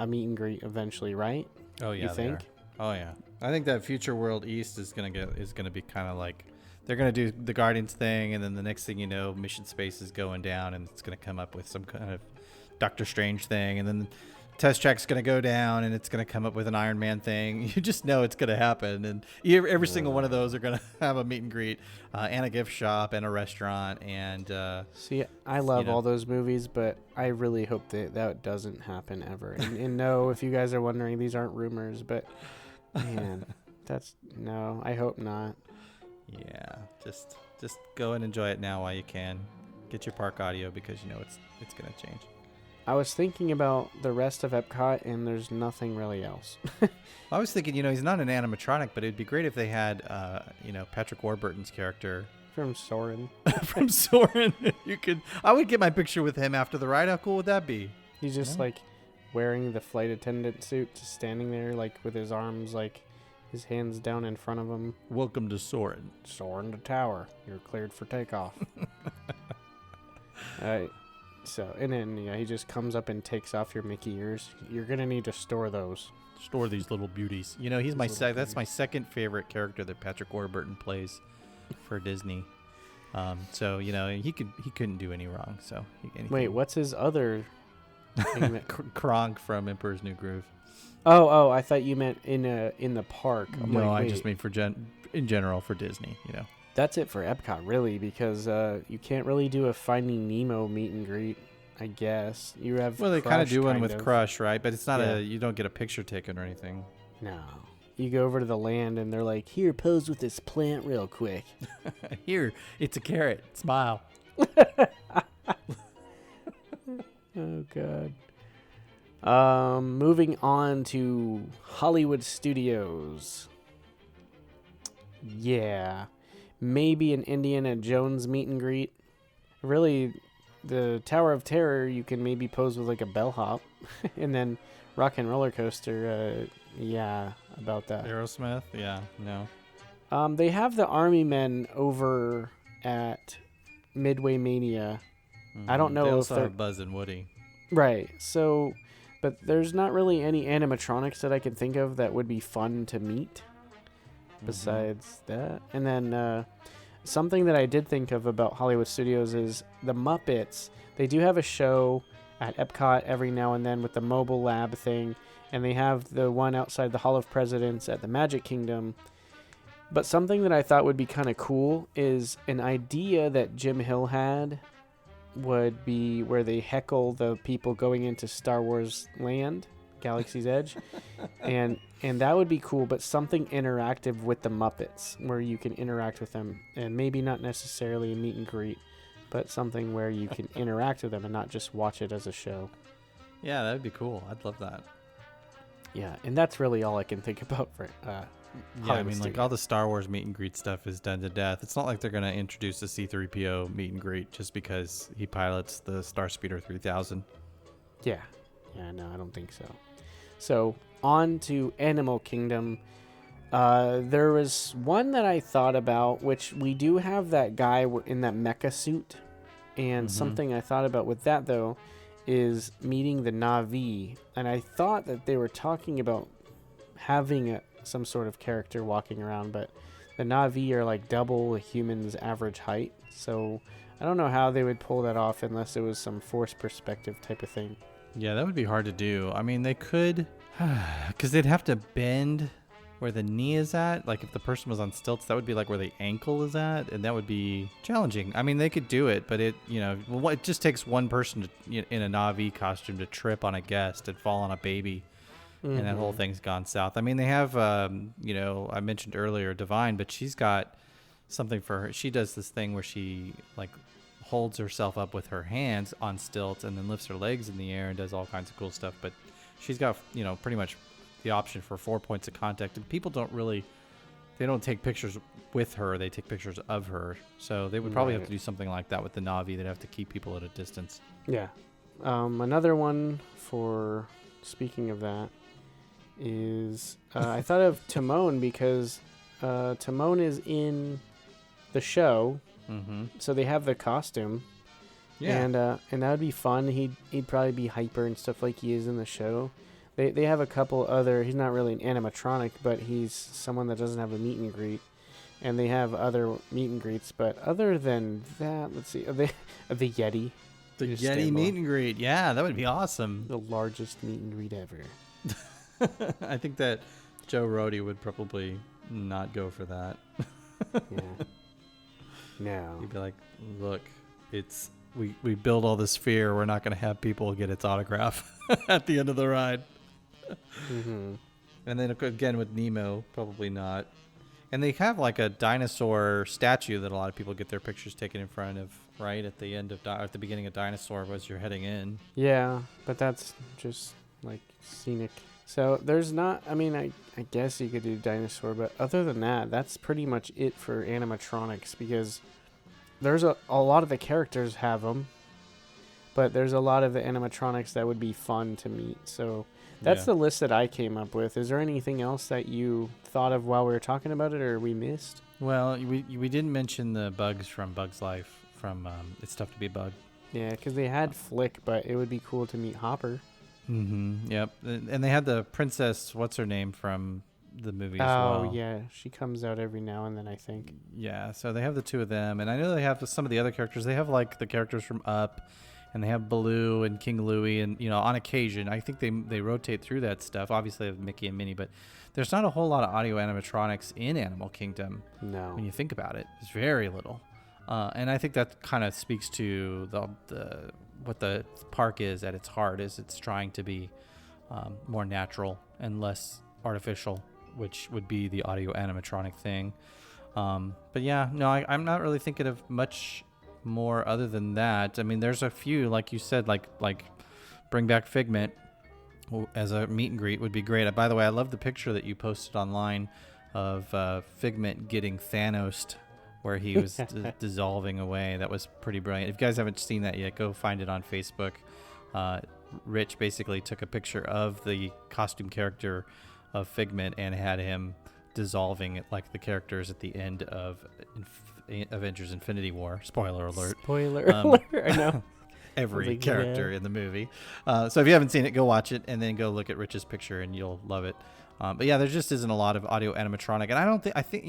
meet and greet eventually, right? Oh, yeah, you think? Oh, yeah. I think that Future World East is gonna be kind of like... They're going to do the Guardians thing, and then the next thing you know, Mission Space is going down, and it's going to come up with some kind of Doctor Strange thing, and then Test Track's going to go down, and it's going to come up with an Iron Man thing. You just know it's going to happen, and every single one of those are going to have a meet and greet, and a gift shop, and a restaurant, and... See, I love all those movies, but I really hope that doesn't happen ever. And no, if you guys are wondering, these aren't rumors, but man, no, I hope not. Yeah, just go and enjoy it now while you can. Get your park audio because you know it's going to change. I was thinking about the rest of Epcot, and there's nothing really else. I was thinking, he's not an animatronic, but it'd be great if they had, Patrick Warburton's character from Soarin'. From Soarin', I would get my picture with him after the ride. How cool would that be? He's just like wearing the flight attendant suit, just standing there, like with his arms, like his hands down in front of him. Welcome to Soarin'. Soarin' to tower. You're cleared for takeoff. So, and then he just comes up and takes off your Mickey ears. You're gonna need to store those. Store these little beauties. He's that's my second favorite character that Patrick Warburton plays for Disney. So he couldn't do any wrong. So wait, what's his other? Kronk from Emperor's New Groove. Oh, I thought you meant in the park. No, I just mean in general for Disney. That's it for Epcot, really, because you can't really do a Finding Nemo meet and greet, I guess. You have they kind of do one with Crush, right? But it's not you don't get a picture taken or anything. No. You go over to the land, and they're like, here, pose with this plant real quick. Here, it's a carrot. Smile. Oh, God. Moving on to Hollywood Studios. Yeah. Maybe an Indiana Jones meet and greet. Really, the Tower of Terror, you can maybe pose with like a bellhop. And then Rock and Roller Coaster, about that. Aerosmith? Yeah, no. They have the Army Men over at Midway Mania. I don't know they if also have Buzz and Woody. Right, so... But there's not really any animatronics that I can think of that would be fun to meet. Besides that. And then something that I did think of about Hollywood Studios is the Muppets. They do have a show at Epcot every now and then with the mobile lab thing. And they have the one outside the Hall of Presidents at the Magic Kingdom. But something that I thought would be kind of cool is an idea that Jim Hill had would be where they heckle the people going into Star Wars Land, Galaxy's Edge. And that would be cool, but something interactive with the Muppets where you can interact with them, and maybe not necessarily a meet and greet, but something where you can interact with them and not just watch it as a show. Yeah, that would be cool. I'd love that. Yeah, and that's really all I can think about for like all the Star Wars meet and greet stuff is done to death. It's not like they're going to introduce a C-3PO meet and greet just because he pilots the Starspeeder 3000. Yeah, no, I don't think so. So, on to Animal Kingdom. There was one that I thought about, which we do have that guy in that mecha suit. And something I thought about with that, though, is meeting the Na'vi. And I thought that they were talking about having some sort of character walking around, but the Na'vi are like double a human's average height. So I don't know how they would pull that off unless it was some forced perspective type of thing. Yeah, that would be hard to do. I mean, they could, because they'd have to bend where the knee is at. Like if the person was on stilts, that would be like where the ankle is at, and that would be challenging. I mean, they could do it, but it just takes one person in a Na'vi costume to trip on a guest and fall on a baby. And that whole thing's gone south. I mean, they have, I mentioned earlier Divine, but she's got something for her. She does this thing where she like holds herself up with her hands on stilts and then lifts her legs in the air and does all kinds of cool stuff. But she's got, pretty much the option for 4 points of contact, and people they don't take pictures with her, they take pictures of her. So they would probably have to do something like that with the Na'vi. They'd have to keep people at a distance. Yeah. Another one for, speaking of that, is I thought of Timon, because Timon is in the show. Mm-hmm. So they have the costume. Yeah. And that would be fun. He'd probably be hyper and stuff like he is in the show. They have a couple other, he's not really an animatronic, but he's someone that doesn't have a meet and greet. And they have other meet and greets, but other than that, let's see, the Yeti. The Yeti meet and greet. Yeah, that would be awesome. The largest meet and greet ever. I think that Joe Rohde would probably not go for that. Yeah. No. He'd be like, look, we build all this fear. We're not going to have people get its autograph at the end of the ride. Mm-hmm. And then again with Nemo, probably not. And they have like a dinosaur statue that a lot of people get their pictures taken in front of, right at the end of at the beginning of Dinosaur as you're heading in. Yeah, but that's just like scenic. So there's not, I guess you could do Dinosaur, but other than that, that's pretty much it for animatronics, because there's a lot of the characters have them, but there's a lot of the animatronics that would be fun to meet. So that's the list that I came up with. Is there anything else that you thought of while we were talking about it, or we missed? Well, we didn't mention the bugs from Bug's Life from It's Tough to Be a Bug. Yeah, because they had Flick, but it would be cool to meet Hopper. Mm-hmm. Yep. And they had the princess, what's her name, from the movie as well. Oh, yeah. She comes out every now and then, I think. Yeah, so they have the two of them. And I know they have some of the other characters. They have, like, the characters from Up, and they have Baloo and King Louie. And, on occasion, I think they rotate through that stuff. Obviously, they have Mickey and Minnie, but there's not a whole lot of audio animatronics in Animal Kingdom. No. When you think about it. There's very little. And I think that kind of speaks to the what the park is at its heart. Is it's trying to be more natural and less artificial, which would be the audio animatronic thing. But yeah, no, I'm not really thinking of much more other than that. I mean, there's a few, like you said, like bring back Figment as a meet and greet would be great. By the way, I love the picture that you posted online of Figment getting Thanos'd, where he was dissolving away. That was pretty brilliant. If you guys haven't seen that yet, go find it on Facebook. Rich basically took a picture of the costume character of Figment and had him dissolving it like the characters at the end of Avengers Infinity War. Spoiler alert. Spoiler alert. I know. Every character in the movie. So if you haven't seen it, go watch it and then go look at Rich's picture and you'll love it. But yeah, there just isn't a lot of audio animatronic. And I think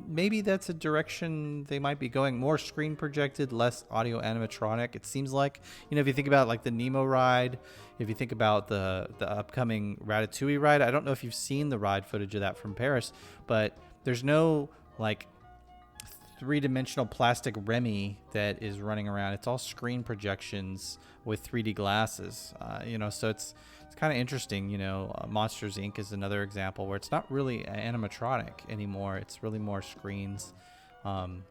maybe that's a direction they might be going. More screen projected, less audio animatronic. It seems like, if you think about like the Nemo ride, if you think about the upcoming Ratatouille ride, I don't know if you've seen the ride footage of that from Paris, but there's no like three-dimensional plastic Remy that is running around. It's all screen projections with 3D glasses, so it's kind of interesting. Monsters Inc. is another example where it's not really animatronic anymore. It's really more screens and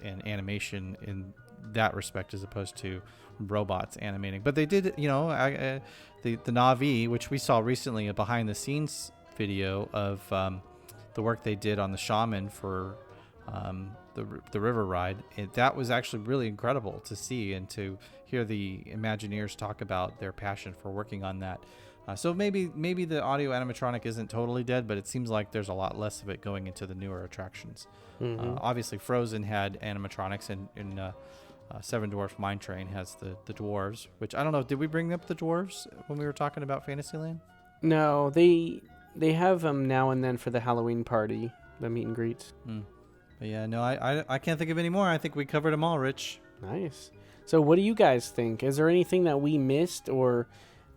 animation in that respect, as opposed to robots animating. But they did, the Na'vi, which we saw recently, a behind-the-scenes video of the work they did on the shaman for the river ride. That was actually really incredible to see and to hear the Imagineers talk about their passion for working on that. So maybe the audio animatronic isn't totally dead, but it seems like there's a lot less of it going into the newer attractions. Mm-hmm. Obviously, Frozen had animatronics, and Seven Dwarfs Mine Train has the dwarves, which I don't know. Did we bring up the dwarves when we were talking about Fantasyland? No, they have them now and then for the Halloween party, the meet and greets. But yeah, no, I can't think of any more. I think we covered them all, Rich. Nice. So what do you guys think? Is there anything that we missed, or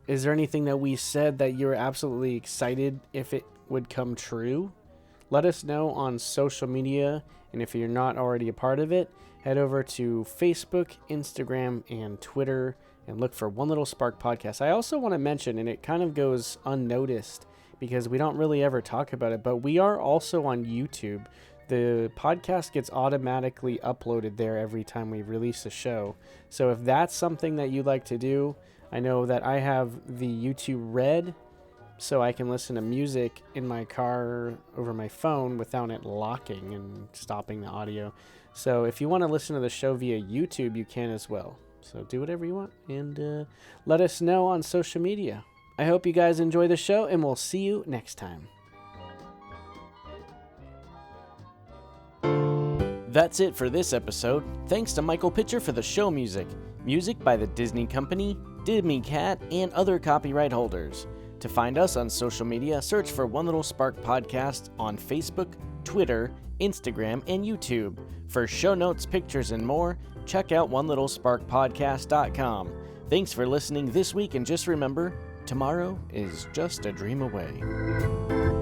is there anything that we said that you're absolutely excited if it would come true? Let us know on social media, and if you're not already a part of it, head over to Facebook, Instagram, and Twitter and look for One Little Spark Podcast. I also want to mention, and it kind of goes unnoticed, because we don't really ever talk about it, but we are also on YouTube. The podcast gets automatically uploaded there every time we release a show. So if that's something that you'd like to do, I know that I have the YouTube Red, so I can listen to music in my car over my phone without it locking and stopping the audio. So if you want to listen to the show via YouTube, you can as well. So do whatever you want and let us know on social media. I hope you guys enjoy the show, and we'll see you next time. That's it for this episode. Thanks to Michael Pitcher for the show music. Music by the Disney Company, Disney Cat, and other copyright holders. To find us on social media, search for One Little Spark Podcast on Facebook, Twitter, Instagram, and YouTube. For show notes, pictures, and more, check out onelittlesparkpodcast.com. Thanks for listening this week, and just remember, tomorrow is just a dream away.